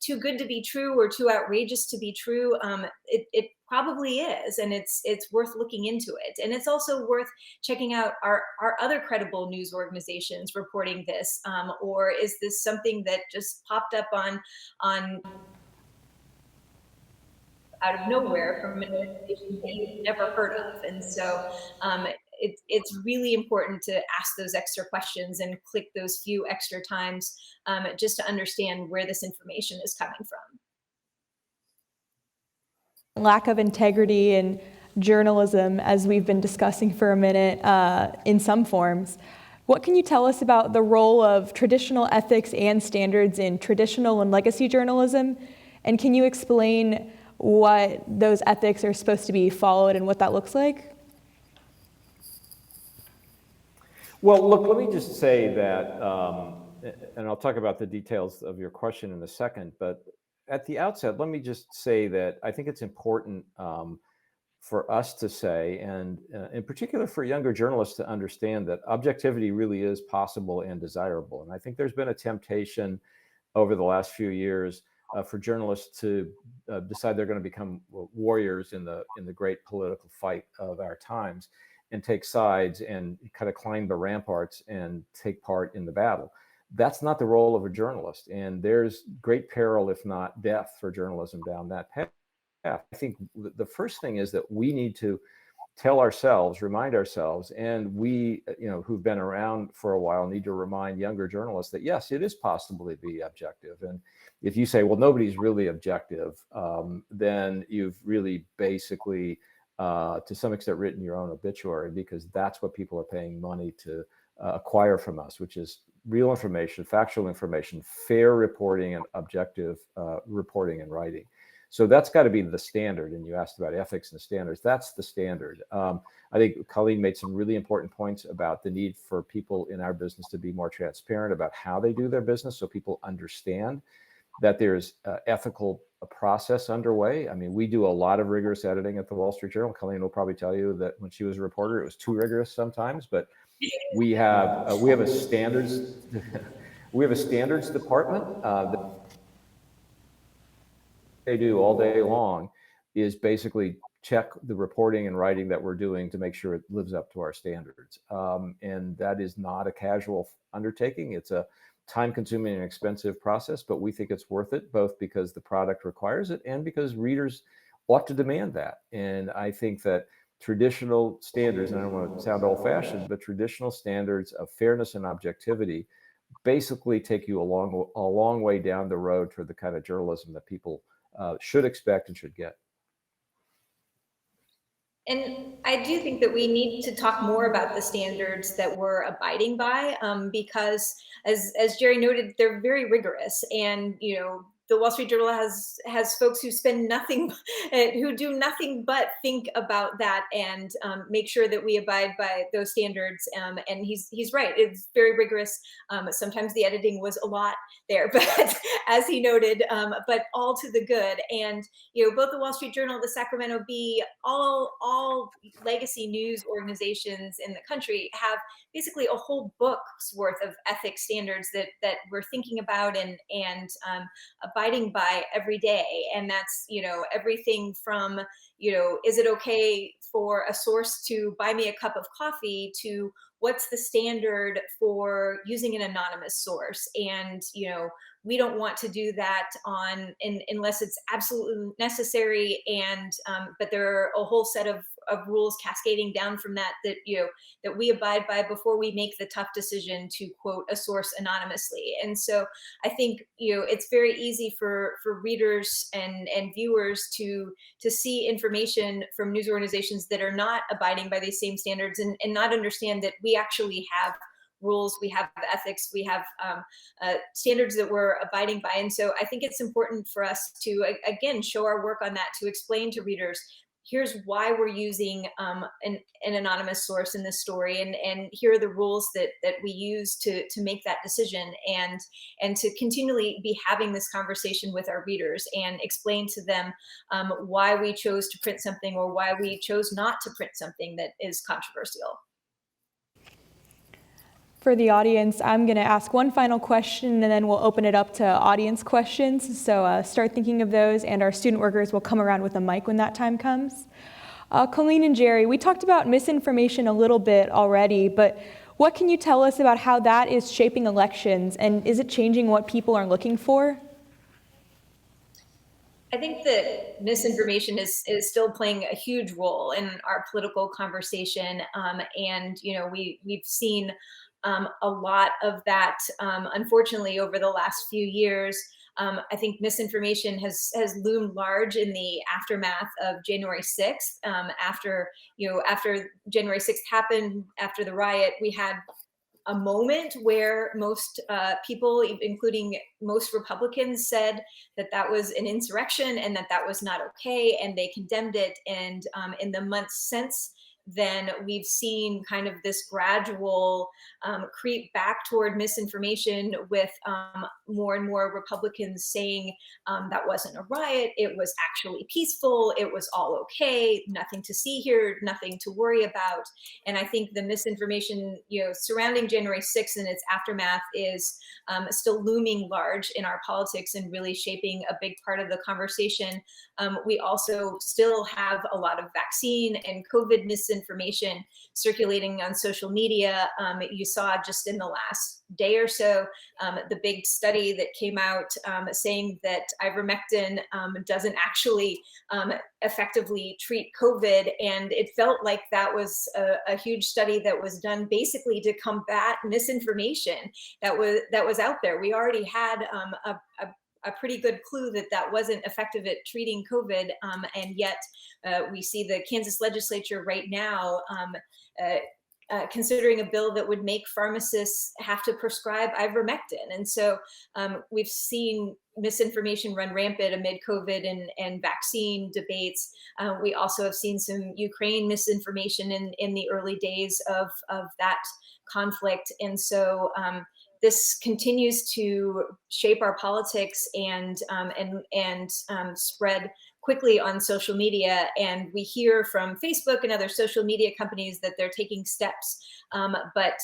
too good to be true or too outrageous to be true, it probably is, and it's worth looking into it. And it's also worth checking out our other credible news organizations reporting this, or is this something that just popped up on out of nowhere from an organization that you've never heard of? And so it's really important to ask those extra questions and click those few extra times just to understand where this information is coming from. Lack of integrity in journalism, as we've been discussing for a minute, in some forms. What can you tell us about the role of traditional ethics and standards in traditional and legacy journalism? And can you explain what those ethics are supposed to be followed and what that looks like? Well, look, let me just say that, and I'll talk about the details of your question in a second, but at the outset, let me just say that I think it's important for us to say, and in particular for younger journalists to understand, that objectivity really is possible and desirable. And I think there's been a temptation over the last few years for journalists to decide they're going to become warriors in the great political fight of our times and take sides and kind of climb the ramparts and take part in the battle. That's not the role of a journalist, and there's great peril, if not death, for journalism down that path. I think the first thing is that we need to tell ourselves, remind ourselves, and we, who've been around for a while, need to remind younger journalists that yes, it is possible to be objective. And if you say, well, nobody's really objective, then you've really basically, to some extent, written your own obituary, because that's what people are paying money to acquire from us, which is real information, factual information, fair reporting, and objective reporting and writing. So that's got to be the standard. And you asked about ethics and standards. That's the standard. I think Colleen made some really important points about the need for people in our business to be more transparent about how they do their business, so people understand that there's ethical process underway. I mean, we do a lot of rigorous editing at the Wall Street Journal. Colleen will probably tell you that when she was a reporter, it was too rigorous sometimes, but We have a standards we have a standards department that they do all day long is basically check the reporting and writing that we're doing to make sure it lives up to our standards. And that is not a casual undertaking. It's a time-consuming and expensive process, but we think it's worth it, both because the product requires it and because readers ought to demand that. And I think that traditional standards, and I don't want to sound old-fashioned, but traditional standards of fairness and objectivity basically take you a long way down the road toward the kind of journalism that people should expect and should get. And I do think that we need to talk more about the standards that we're abiding by, because as Jerry noted, they're very rigorous. And, you know, the Wall Street Journal has folks who spend nothing, who do nothing but think about that and make sure that we abide by those standards. And he's right; it's very rigorous. Sometimes the editing was a lot there, but as he noted, but all to the good. And you know, both the Wall Street Journal, the Sacramento Bee, all legacy news organizations in the country have basically a whole book's worth of ethics standards that we're thinking about and abiding by every day. And that's, you know, everything from, you know, is it okay for a source to buy me a cup of coffee to what's the standard for using an anonymous source? And, you know, we don't want to do that unless it's absolutely necessary. And but there are a whole set of rules cascading down from that you know that we abide by before we make the tough decision to quote a source anonymously. And so I think, you know, it's very easy for readers and viewers to see information from news organizations that are not abiding by these same standards and not understand that we actually have rules, we have ethics, we have standards that we're abiding by. And so I think it's important for us to, again, show our work on that, to explain to readers, here's why we're using an anonymous source in this story, and here are the rules that we use to make that decision, and to continually be having this conversation with our readers and explain to them why we chose to print something or why we chose not to print something that is controversial. For the audience, I'm going to ask one final question, and then we'll open it up to audience questions. So start thinking of those, and our student workers will come around with a mic when that time comes. Colleen and Jerry, we talked about misinformation a little bit already, but what can you tell us about how that is shaping elections, and is it changing what people are looking for? I think that misinformation is still playing a huge role in our political conversation, and you know we've seen a lot of that, unfortunately, over the last few years. I think misinformation has loomed large in the aftermath of January 6th. After January 6th happened, after the riot, we had a moment where most people, including most Republicans, said that that was an insurrection and that was not okay, and they condemned it. And in the months since then, we've seen kind of this gradual creep back toward misinformation, with more and more Republicans saying that wasn't a riot, it was actually peaceful, it was all okay, nothing to see here, nothing to worry about. And I think the misinformation, you know, surrounding January 6th and its aftermath is still looming large in our politics and really shaping a big part of the conversation. We also still have a lot of vaccine and COVID misinformation circulating on social media. You saw just in the last day or so the big study that came out saying that ivermectin doesn't actually effectively treat COVID, and it felt like that was a huge study that was done basically to combat misinformation that was out there. We already had a pretty good clue that wasn't effective at treating COVID, and yet we see the Kansas legislature right now considering a bill that would make pharmacists have to prescribe ivermectin. And so we've seen misinformation run rampant amid COVID and vaccine debates. We also have seen some Ukraine misinformation in the early days of that conflict. And so this continues to shape our politics and spread quickly on social media. And we hear from Facebook and other social media companies that they're taking steps, but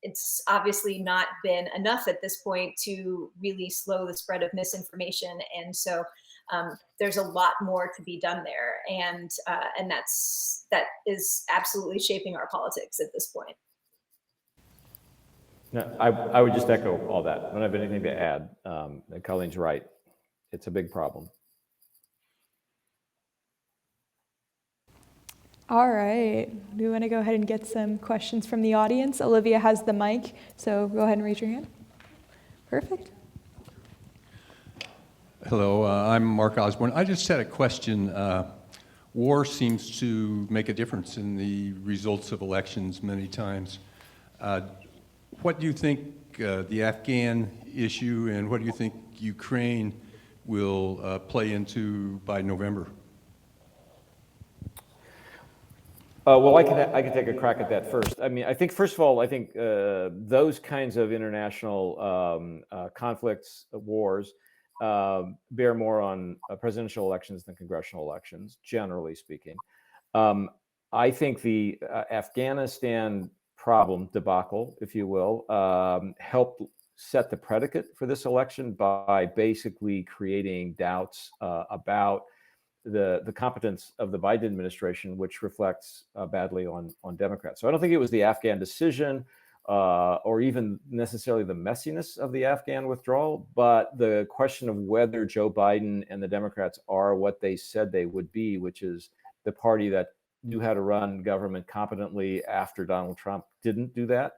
it's obviously not been enough at this point to really slow the spread of misinformation. And so there's a lot more to be done there. And that is absolutely shaping our politics at this point. No, I would just echo all that. I don't have anything to add. Colleen's right. It's a big problem. All right, we want to go ahead and get some questions from the audience. Olivia has the mic, so go ahead and raise your hand. Perfect. Hello, I'm Mark Osborne. I just had a question. War seems to make a difference in the results of elections many times. What do you think the Afghan issue and what do you think Ukraine will play into by November? Well, I can take a crack at that first. I mean, I think first of all, I think those kinds of international conflicts, wars, bear more on presidential elections than congressional elections, generally speaking. I think the Afghanistan problem debacle, if you will, helped set the predicate for this election by basically creating doubts about the competence of the Biden administration, which reflects badly on Democrats. So I don't think it was the Afghan decision or even necessarily the messiness of the Afghan withdrawal, but the question of whether Joe Biden and the Democrats are what they said they would be, which is the party that knew how to run government competently after Donald Trump didn't do that,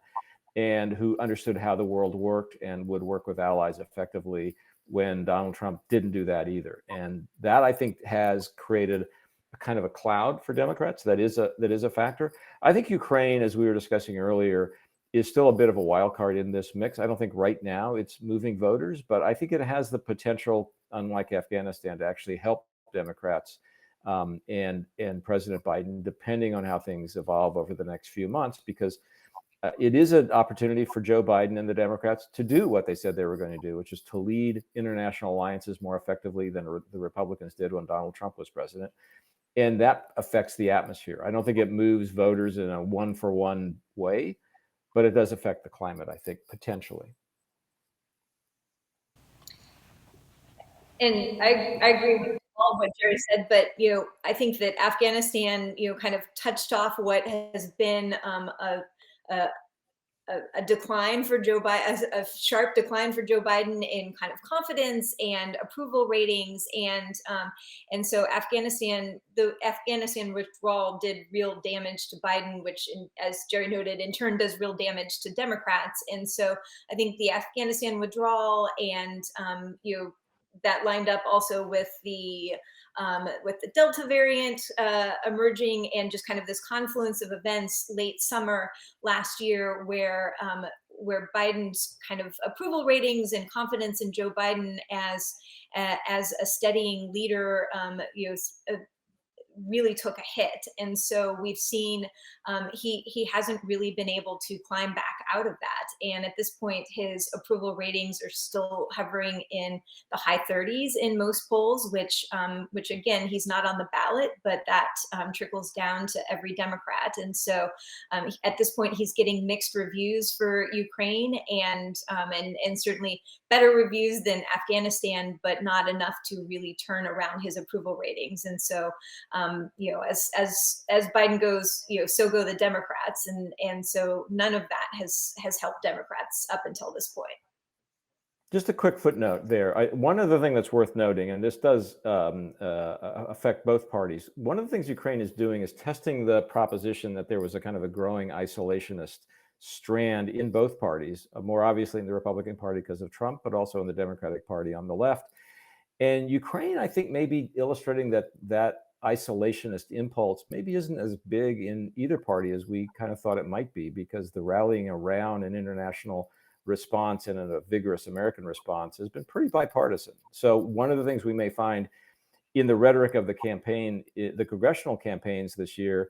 and who understood how the world worked and would work with allies effectively when Donald Trump didn't do that either. And that, I think, has created a kind of a cloud for Democrats. That is a factor. I think Ukraine, as we were discussing earlier, is still a bit of a wild card in this mix. I don't think right now it's moving voters, but I think it has the potential, unlike Afghanistan, to actually help Democrats and President Biden, depending on how things evolve over the next few months, because it is an opportunity for Joe Biden and the Democrats to do what they said they were going to do, which is to lead international alliances more effectively than the Republicans did when Donald Trump was president. And that affects the atmosphere. I don't think it moves voters in a one-for-one way, but it does affect the climate, I think, potentially. And I agree with all of what Jerry said, but I think that Afghanistan kind of touched off what has been a decline for Joe Biden, a sharp decline for Joe Biden in kind of confidence and approval ratings, and so the Afghanistan withdrawal did real damage to Biden, which, as Jerry noted, in turn does real damage to Democrats. And so I think the Afghanistan withdrawal and that lined up also with the Delta variant emerging, and just kind of this confluence of events late summer last year, where Biden's kind of approval ratings and confidence in Joe Biden as a steadying leader, really took a hit. And so we've seen he hasn't really been able to climb back out of that. And at this point, his approval ratings are still hovering in the high 30s in most polls, which again, he's not on the ballot, but that trickles down to every Democrat. And so at this point, he's getting mixed reviews for Ukraine and certainly better reviews than Afghanistan, but not enough to really turn around his approval ratings. And so as Biden goes, so go the Democrats, and so none of that has helped Democrats up until this point. Just a quick footnote there. One other thing that's worth noting, and this does affect both parties. One of the things Ukraine is doing is testing the proposition that there was a kind of a growing isolationist strand in both parties, more obviously in the Republican Party because of Trump, but also in the Democratic Party on the left. And Ukraine, I think, may be illustrating that isolationist impulse maybe isn't as big in either party as we kind of thought it might be, because the rallying around an international response and a vigorous American response has been pretty bipartisan. So one of the things we may find in the rhetoric of the campaign, the congressional campaigns this year,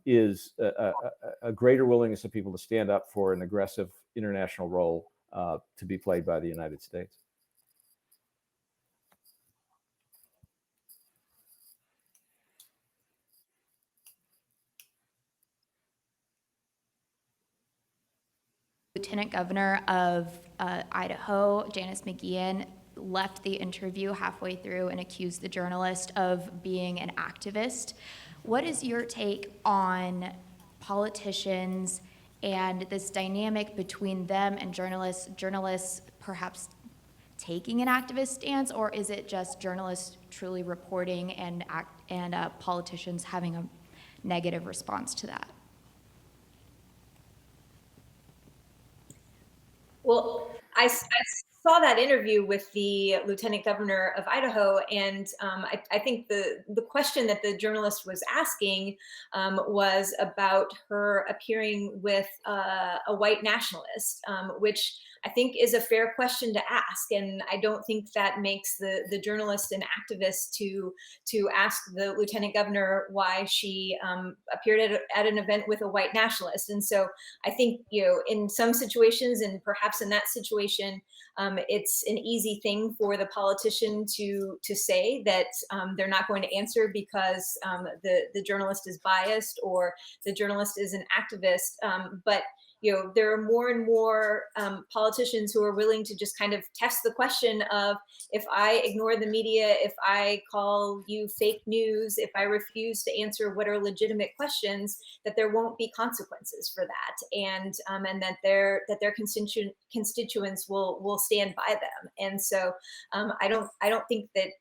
is a greater willingness of people to stand up for an aggressive international role to be played by the United States. Lieutenant Governor of Idaho, Janice McGeachin, left the interview halfway through and accused the journalist of being an activist. What is your take on politicians and this dynamic between them and journalists perhaps taking an activist stance, or is it just journalists truly reporting and politicians having a negative response to that? Well, I saw that interview with the Lieutenant Governor of Idaho, and I think the question that the journalist was asking was about her appearing with a white nationalist, which I think is a fair question to ask, and I don't think that makes the journalist an activist to ask the Lieutenant Governor why she appeared at an event with a white nationalist. And so I think, in some situations, and perhaps in that situation, it's an easy thing for the politician to say that they're not going to answer because the journalist is biased or the journalist is an activist. But there are more and more politicians who are willing to just kind of test the question of, if I ignore the media, if I call you fake news, if I refuse to answer what are legitimate questions, that there won't be consequences for that, and that their constituents will stand by them. And so I don't think that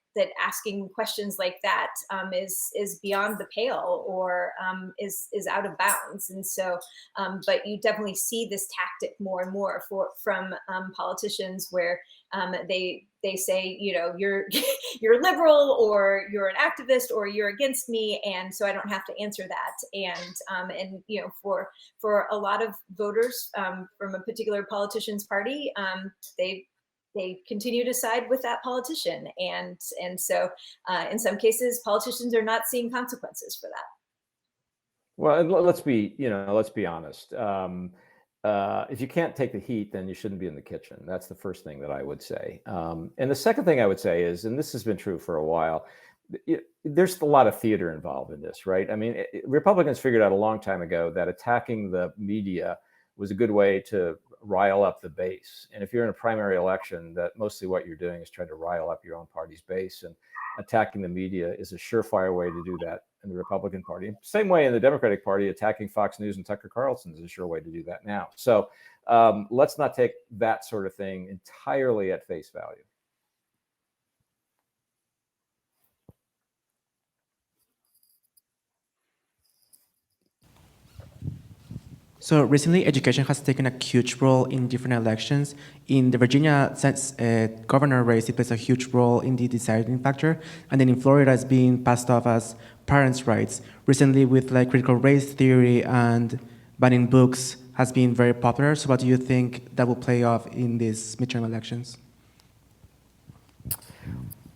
asking questions like that is beyond the pale or is out of bounds. And so, but you definitely see this tactic more and more from politicians where they say, you're you're liberal, or you're an activist, or you're against me, and so I don't have to answer that. And for a lot of voters from a particular politician's party, they continue to side with that politician, and so in some cases, politicians are not seeing consequences for that. Well, and let's be honest. If you can't take the heat, then you shouldn't be in the kitchen. That's the first thing that I would say. And the second thing I would say is, and this has been true for a while, there's a lot of theater involved in this, right? I mean, Republicans figured out a long time ago that attacking the media was a good way to rile up the base. And if you're in a primary election, that mostly what you're doing is trying to rile up your own party's base, and attacking the media is a surefire way to do that in the Republican Party. Same way in the Democratic Party, attacking Fox News and Tucker Carlson is a sure way to do that now. So let's not take that sort of thing entirely at face value. So recently, education has taken a huge role in different elections. In the Virginia governor race, it plays a huge role in the deciding factor. And then in Florida, it's being passed off as parents' rights. Recently, with critical race theory and banning books has been very popular. So what do you think that will play off in these midterm elections?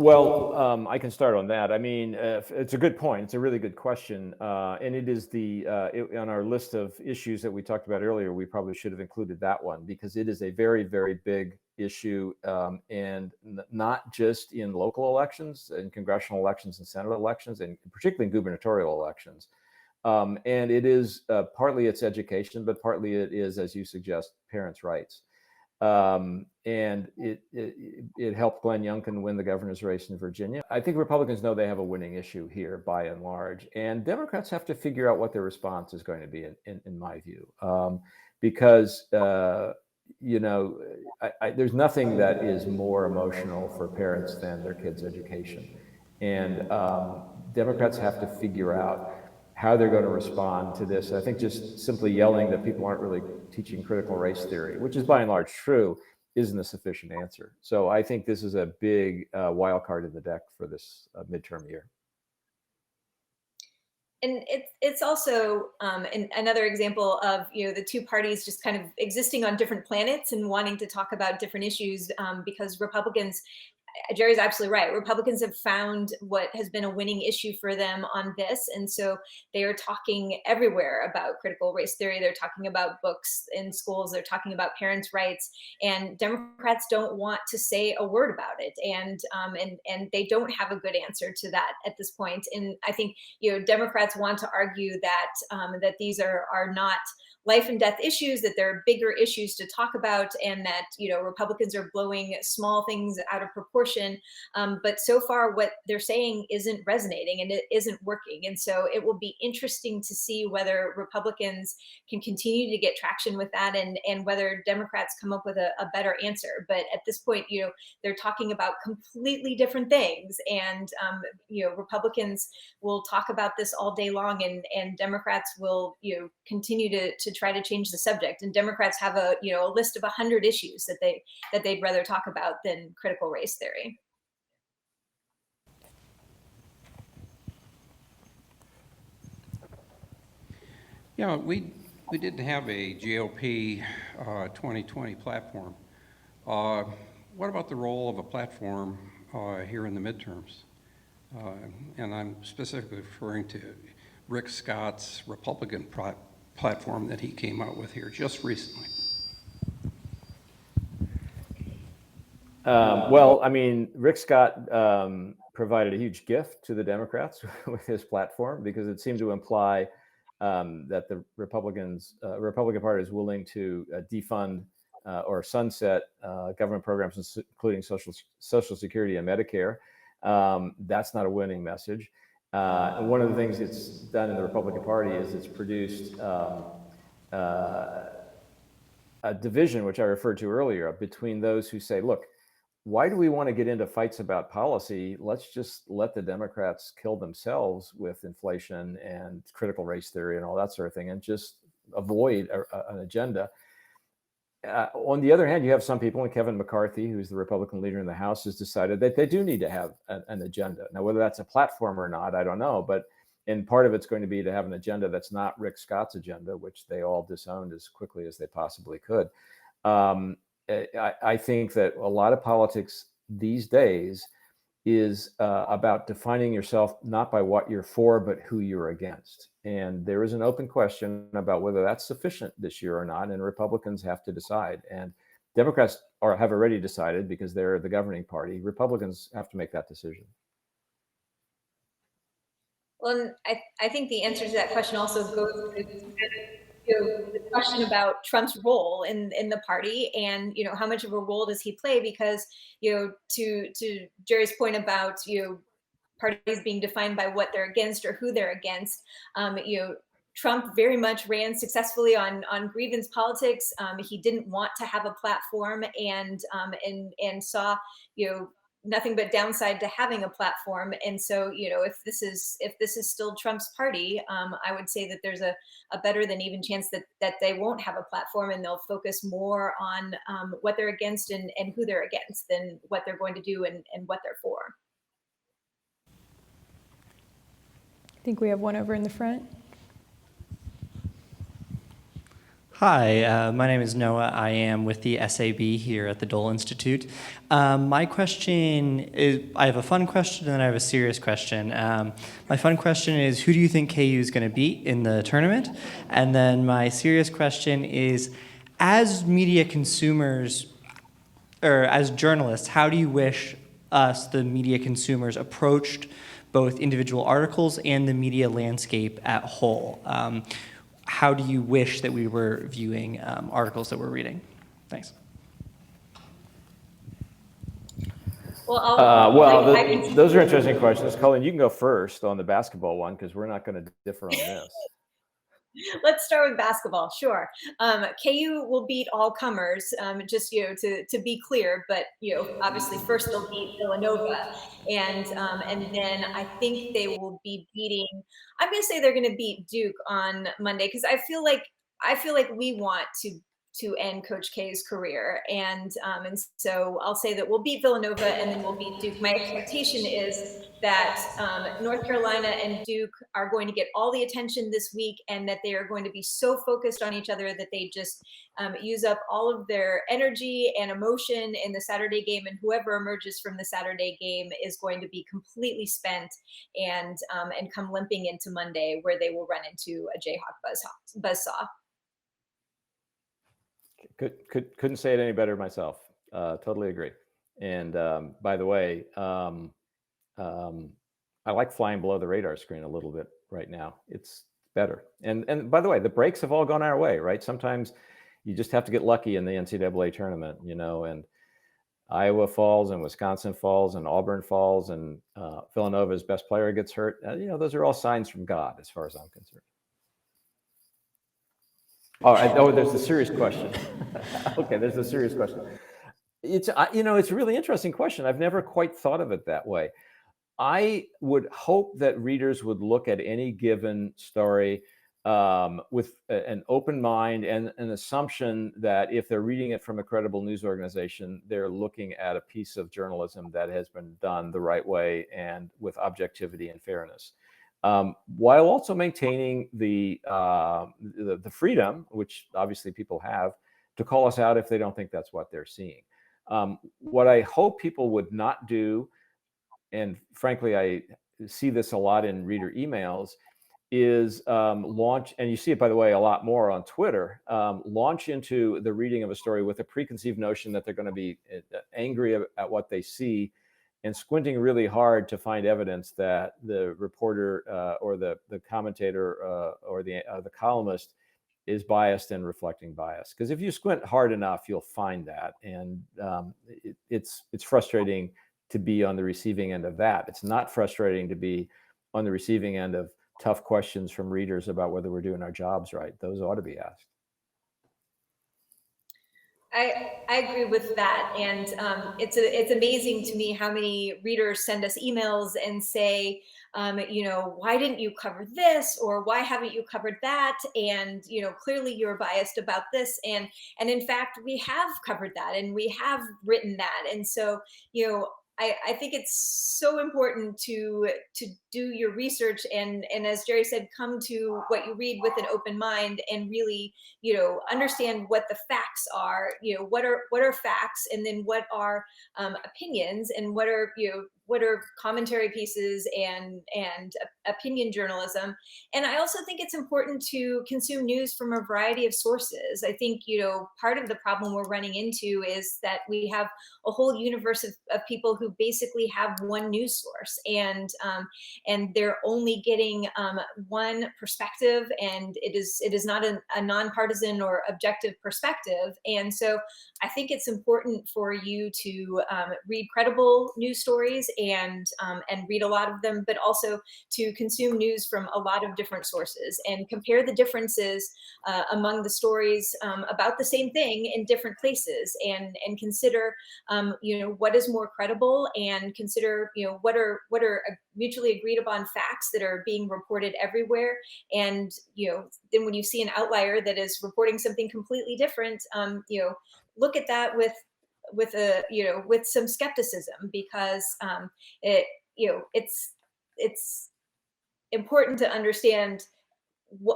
Well, I can start on that. I mean, it's a good point. It's a really good question. And it is on our list of issues that we talked about earlier, we probably should have included that one, because it is a very, very big issue, and not just in local elections, in congressional elections and Senate elections, and particularly in gubernatorial elections. And it is partly it's education, but partly it is, as you suggest, parents' rights. And it helped Glenn Youngkin win the governor's race in Virginia. I think Republicans know they have a winning issue here by and large, and Democrats have to figure out what their response is going to be, in my view, because there's nothing that is more emotional for parents than their kids' education, and Democrats have to figure out how they're going to respond to this. I think just simply yelling that people aren't really teaching critical race theory, which is by and large true, isn't a sufficient answer. So I think this is a big wild card in the deck for this midterm year. And it's also another example of the two parties just kind of existing on different planets and wanting to talk about different issues, because Republicans Jerry's absolutely right. Republicans have found what has been a winning issue for them on this. And so they are talking everywhere about critical race theory. They're talking about books in schools. They're talking about parents' rights. And Democrats don't want to say a word about it. And they don't have a good answer to that at this point. And I think, Democrats want to argue that that these are not life and death issues, that there are bigger issues to talk about, and that Republicans are blowing small things out of proportion. But so far, what they're saying isn't resonating and it isn't working. And so it will be interesting to see whether Republicans can continue to get traction with that, and whether Democrats come up with a better answer. But at this point, they're talking about completely different things, and Republicans will talk about this all day long, and Democrats will continue to try to change the subject. And Democrats have a list of 100 issues that they'd rather talk about than critical race theory. Yeah, we didn't have a GOP 2020 platform. What about the role of a platform here in the midterms? And I'm specifically referring to Rick Scott's Republican platform that he came out with here just recently. Well, I mean, Rick Scott provided a huge gift to the Democrats with his platform, because it seemed to imply that the Republican Party is willing to defund or sunset government programs, including Social Security and Medicare. That's not a winning message. And one of the things it's done in the Republican Party is it's produced a division, which I referred to earlier, between those who say, look, why do we want to get into fights about policy? Let's just let the Democrats kill themselves with inflation and critical race theory and all that sort of thing, and just avoid an agenda. On the other hand, you have some people, and Kevin McCarthy, who's the Republican leader in the House, has decided that they do need to have an agenda. Now, whether that's a platform or not, I don't know. And part of it's going to be to have an agenda that's not Rick Scott's agenda, which they all disowned as quickly as they possibly could. I think that a lot of politics these days is about defining yourself not by what you're for, but who you're against. And there is an open question about whether that's sufficient this year or not, and Republicans have to decide. And Democrats have already decided, because they're the governing party. Republicans have to make that decision. Well, I think the answer to that question also goes to the question about Trump's role in the party, and how much of a role does he play? Because to Jerry's point about parties being defined by what they're against or who they're against, Trump very much ran successfully on grievance politics. He didn't want to have a platform, and saw nothing but downside to having a platform. And so if this is still Trump's party, I would say that there's a better than even chance that they won't have a platform, and they'll focus more on what they're against and who they're against than what they're going to do and what they're for. I think we have one over in the front. Hi, my name is Noah. I am with the SAB here at the Dole Institute. My question is, I have a fun question and then I have a serious question. My fun question is, who do you think KU is going to beat in the tournament? And then my serious question is, as media consumers, or as journalists, how do you wish us, the media consumers, approached both individual articles and the media landscape at whole? How do you wish that we were viewing articles that we're reading? Thanks. Well, those are interesting questions. Colleen, you can go first on the basketball one, because we're not going to differ on this. Let's start with basketball. Sure. KU will beat all comers, just, to be clear, but, obviously first they'll beat Villanova. And then I think they will be beating, I'm going to say they're going to beat Duke on Monday, because I feel like we want to to end Coach K's career. And so I'll say that we'll beat Villanova and then we'll beat Duke. My expectation is that North Carolina and Duke are going to get all the attention this week, and that they are going to be so focused on each other that they just use up all of their energy and emotion in the Saturday game, and whoever emerges from the Saturday game is going to be completely spent and come limping into Monday, where they will run into a Jayhawk buzzsaw. Couldn't say it any better myself. Totally agree. And by the way, I like flying below the radar screen a little bit right now. It's better. And by the way, the breaks have all gone our way, right? Sometimes you just have to get lucky in the NCAA tournament, and Iowa falls and Wisconsin falls and Auburn falls and Villanova's best player gets hurt. Those are all signs from God as far as I'm concerned. Oh, there's the serious question. Okay, there's the serious question. It's a really interesting question. I've never quite thought of it that way. I would hope that readers would look at any given story with an open mind and an assumption that if they're reading it from a credible news organization, they're looking at a piece of journalism that has been done the right way and with objectivity and fairness. While also maintaining the freedom, which obviously people have, to call us out if they don't think that's what they're seeing. What I hope people would not do, and frankly, I see this a lot in reader emails, is launch, and you see it, by the way, a lot more on Twitter, launch into the reading of a story with a preconceived notion that they're going to be angry at what they see, and squinting really hard to find evidence that the reporter or the commentator or the columnist is biased and reflecting bias. Because if you squint hard enough, you'll find that, and it's frustrating to be on the receiving end of that. It's not frustrating to be on the receiving end of tough questions from readers about whether we're doing our jobs right. Those ought to be asked. I agree with that, and it's amazing to me how many readers send us emails and say, why didn't you cover this, or why haven't you covered that? And clearly you're biased about this, and in fact we have covered that and we have written that, and so I think it's so important to do your research and as Jerry said, come to what you read with an open mind and really, understand what the facts are, what are facts, and then what are opinions, and what are commentary pieces and opinion journalism. And I also think it's important to consume news from a variety of sources. I think, part of the problem we're running into is that we have a whole universe of people who basically have one news source, and they're only getting one perspective, and it is not a nonpartisan or objective perspective. And so I think it's important for you to read credible news stories and read a lot of them, but also to consume news from a lot of different sources and compare the differences among the stories about the same thing in different places, and consider what is more credible, and consider what are mutually agreed upon facts that are being reported everywhere. And then when you see an outlier that is reporting something completely different, look at that with some skepticism, because it's important to understand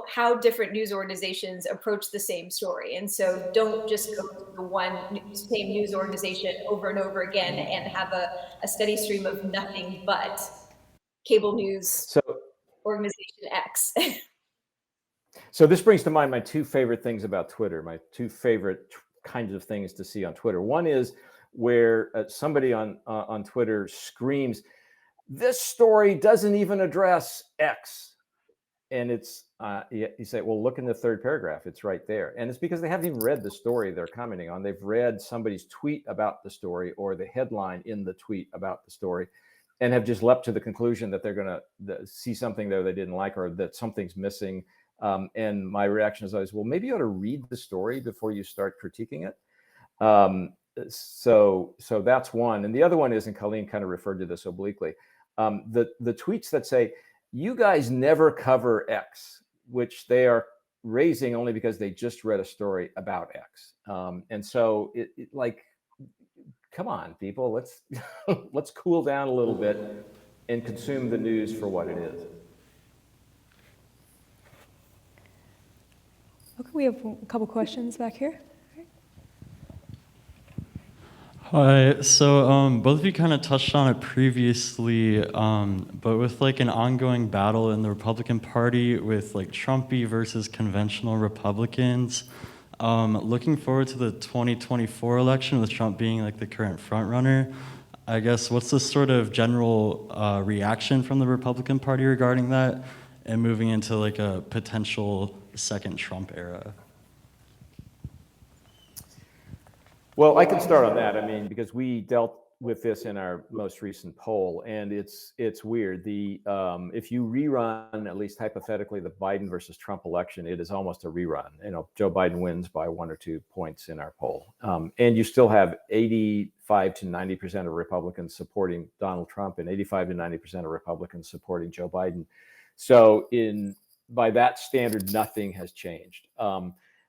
how different news organizations approach the same story. And so don't just go to the same news organization over and over again and have a steady stream of nothing but cable news organization X. So this brings to mind my two favorite things about Twitter, my two favorite kinds of things to see on Twitter. One is where somebody on Twitter screams, "This story doesn't even address X." And it's, you say, well, look in the third paragraph. It's right there. And it's because they haven't even read the story they're commenting on. They've read somebody's tweet about the story or the headline in the tweet about the story, and have just leapt to the conclusion that they're going to see something there they didn't like, or that something's missing. And my reaction is always, well, maybe you ought to read the story before you start critiquing it. So that's one. And the other one is, and Colleen kind of referred to this obliquely, the tweets that say, "You guys never cover X," which they are raising only because they just read a story about X. And so like, come on, people, let's let's cool down a little bit and consume the news for what it is. Okay, we have a couple questions back here. Hi. So both of you kind of touched on it previously, but with like an ongoing battle in the Republican Party with like Trumpy versus conventional Republicans, looking forward to the 2024 election with Trump being like the current front runner, I guess what's the sort of general reaction from the Republican Party regarding that and moving into like a potential second Trump era? Well, I can start on that. I mean, because we dealt with this in our most recent poll, and it's weird. If you rerun, at least hypothetically, the Biden versus Trump election, it is almost a rerun. You know, Joe Biden wins by 1 or 2 points in our poll, and you still have 85 to 90% of Republicans supporting Donald Trump, and 85 to 90% of Republicans supporting Joe Biden. So, by that standard, nothing has changed.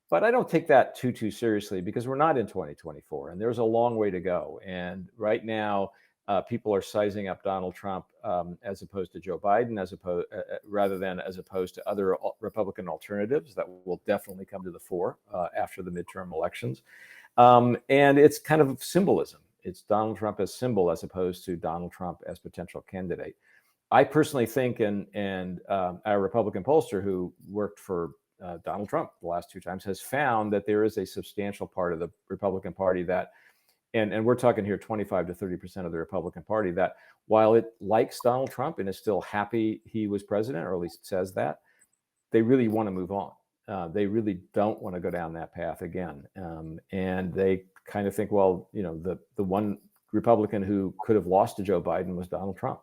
But I don't take that too seriously because we're not in 2024 and there's a long way to go. And right now, people are sizing up Donald Trump as opposed to Joe Biden, rather than as opposed to other Republican alternatives that will definitely come to the fore after the midterm elections. And it's kind of symbolism. It's Donald Trump as symbol as opposed to Donald Trump as potential candidate. I personally think, and our Republican pollster who worked for Donald Trump the last 2 times has found that there is a substantial part of the Republican Party that, and we're talking here 25 to 30% of the Republican Party, that while it likes Donald Trump and is still happy he was president, or at least says that, they really want to move on. They really don't want to go down that path again. And they kind of think, well, you know, the one Republican who could have lost to Joe Biden was Donald Trump.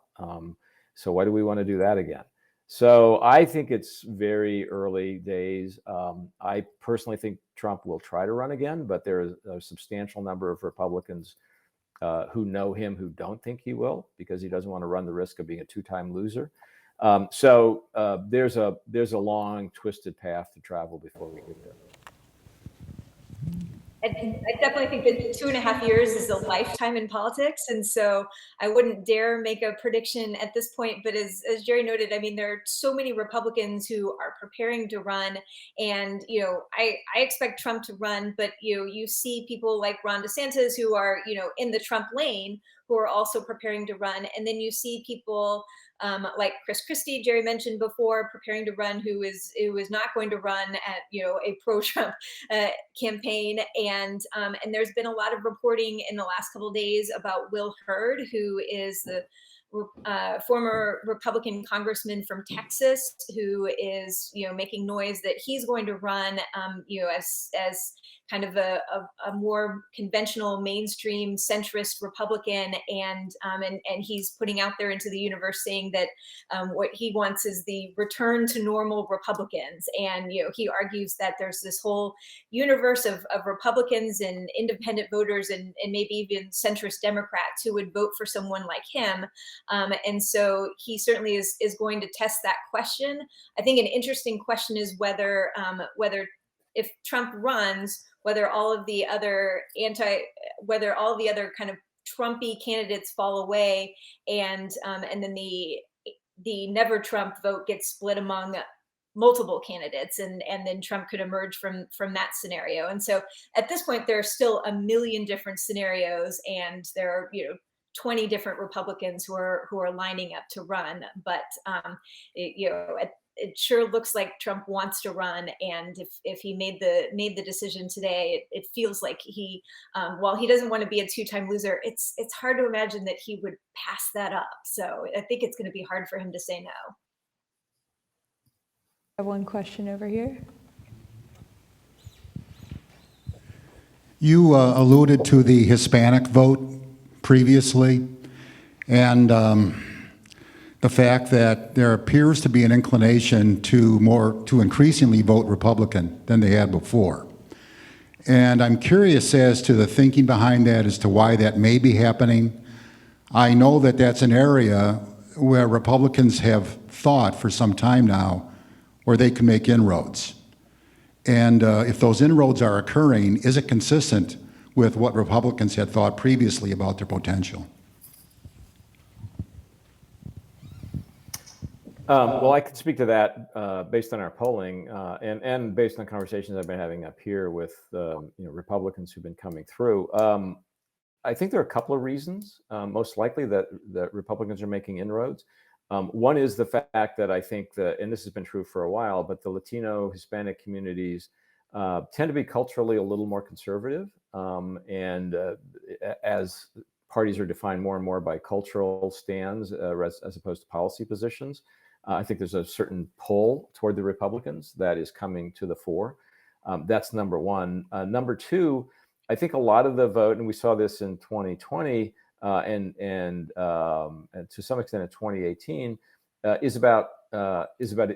So why do we want to do that again? So I think it's very early days. I personally think Trump will try to run again, but there is a substantial number of Republicans who know him who don't think he will, because he doesn't want to run the risk of being a 2-time loser. So there's a long, twisted path to travel before we get there. I definitely think that 2.5 years is a lifetime in politics. And so I wouldn't dare make a prediction at this point. But as Jerry noted, I mean, there are so many Republicans who are preparing to run. And, you know, I expect Trump to run, but, you know, you see people like Ron DeSantis who are, you know, in the Trump lane, who are also preparing to run. And then you see people like Chris Christie, Jerry mentioned before, preparing to run, who is not going to run at, you know, a pro-Trump campaign. And there's been a lot of reporting in the last couple of days about Will Hurd, who is the former Republican congressman from Texas, who is, you know, making noise that he's going to run, you know, as kind of a more conventional mainstream centrist Republican, and he's putting out there into the universe saying that what he wants is the return to normal Republicans. And, you know, he argues that there's this whole universe of Republicans and independent voters and maybe even centrist Democrats who would vote for someone like him. And so he certainly is going to test that question. I think an interesting question is whether if Trump runs, whether all of the other kind of Trumpy candidates fall away, and then the never Trump vote gets split among multiple candidates, and then Trump could emerge from that scenario. And so at this point, there are still a million different scenarios, and there are, you know, 20 different Republicans who are lining up to run. But you know, it sure looks like Trump wants to run, and if he made the decision today, it feels like he, while he doesn't want to be a 2-time loser, it's hard to imagine that he would pass that up. So I think it's going to be hard for him to say no. I have one question over here. You alluded to the Hispanic vote previously, and the fact that there appears to be an inclination to increasingly vote Republican than they had before. And I'm curious as to the thinking behind that, as to why that may be happening. I know that that's an area where Republicans have thought for some time now where they can make inroads. And if those inroads are occurring, is it consistent with what Republicans had thought previously about their potential? Well, I can speak to that based on our polling and based on conversations I've been having up here with Republicans who've been coming through. I think there are a couple of reasons, most likely that Republicans are making inroads. One is the fact that I think that, and this has been true for a while, but the Latino, Hispanic communities tend to be culturally a little more conservative. And as parties are defined more and more by cultural stands as opposed to policy positions, I think there's a certain pull toward the Republicans that is coming to the fore. That's number one. Number two, I think a lot of the vote, and we saw this in 2020 and to some extent in 2018, is about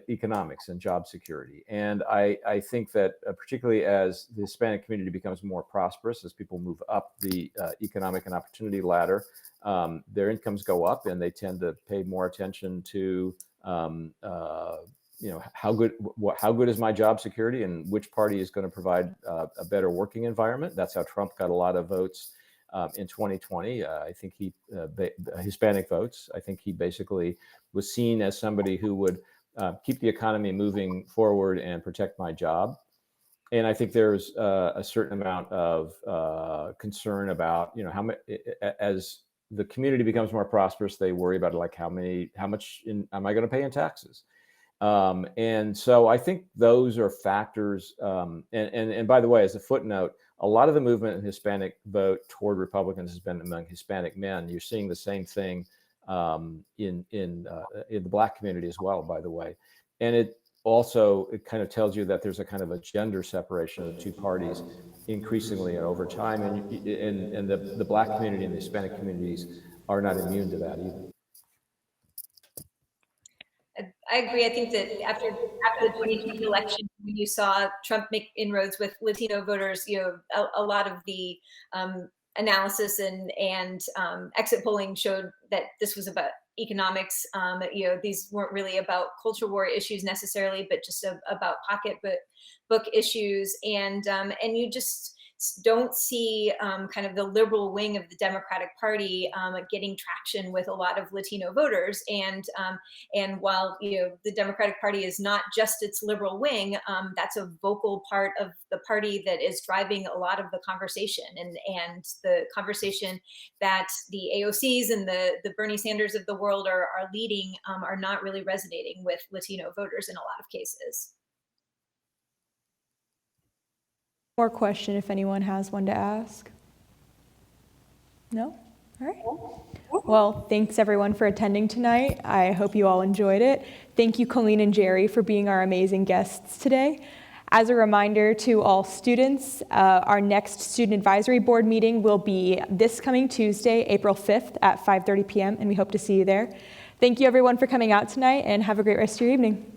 economics and job security. And I think that particularly as the Hispanic community becomes more prosperous, as people move up the economic and opportunity ladder, their incomes go up, and they tend to pay more attention to how good is my job security, and which party is going to provide a better working environment. That's how Trump got a lot of votes in 2020. I think Hispanic votes. I think he basically was seen as somebody who would keep the economy moving forward and protect my job. And I think there's a certain amount of concern about, as the community becomes more prosperous, they worry about how much am I going to pay in taxes? And so I think those are factors. And by the way, as a footnote, a lot of the movement in Hispanic vote toward Republicans has been among Hispanic men. You're seeing the same thing in the Black community as well, by the way. And it kind of tells you that there's a kind of a gender separation of the two parties increasingly and over time. And the Black community and the Hispanic communities are not immune to that either. I agree. I think that after the 2020 election, when you saw Trump make inroads with Latino voters, a lot of the analysis and exit polling showed that this was about economics. These weren't really about culture war issues necessarily, but just about pocketbook issues. And you just don't see kind of the liberal wing of the Democratic Party getting traction with a lot of Latino voters. And while the Democratic Party is not just its liberal wing, that's a vocal part of the party that is driving a lot of the conversation, and the conversation that the AOCs and the Bernie Sanders of the world are leading are not really resonating with Latino voters in a lot of cases. More question if anyone has one to ask. No? All right. Well, thanks everyone for attending tonight. I hope you all enjoyed it. Thank you, Colleen and Jerry, for being our amazing guests today. As a reminder to all students, our next Student Advisory Board meeting will be this coming Tuesday, April 5th at 5:30 p.m., and we hope to see you there. Thank you everyone for coming out tonight, and have a great rest of your evening.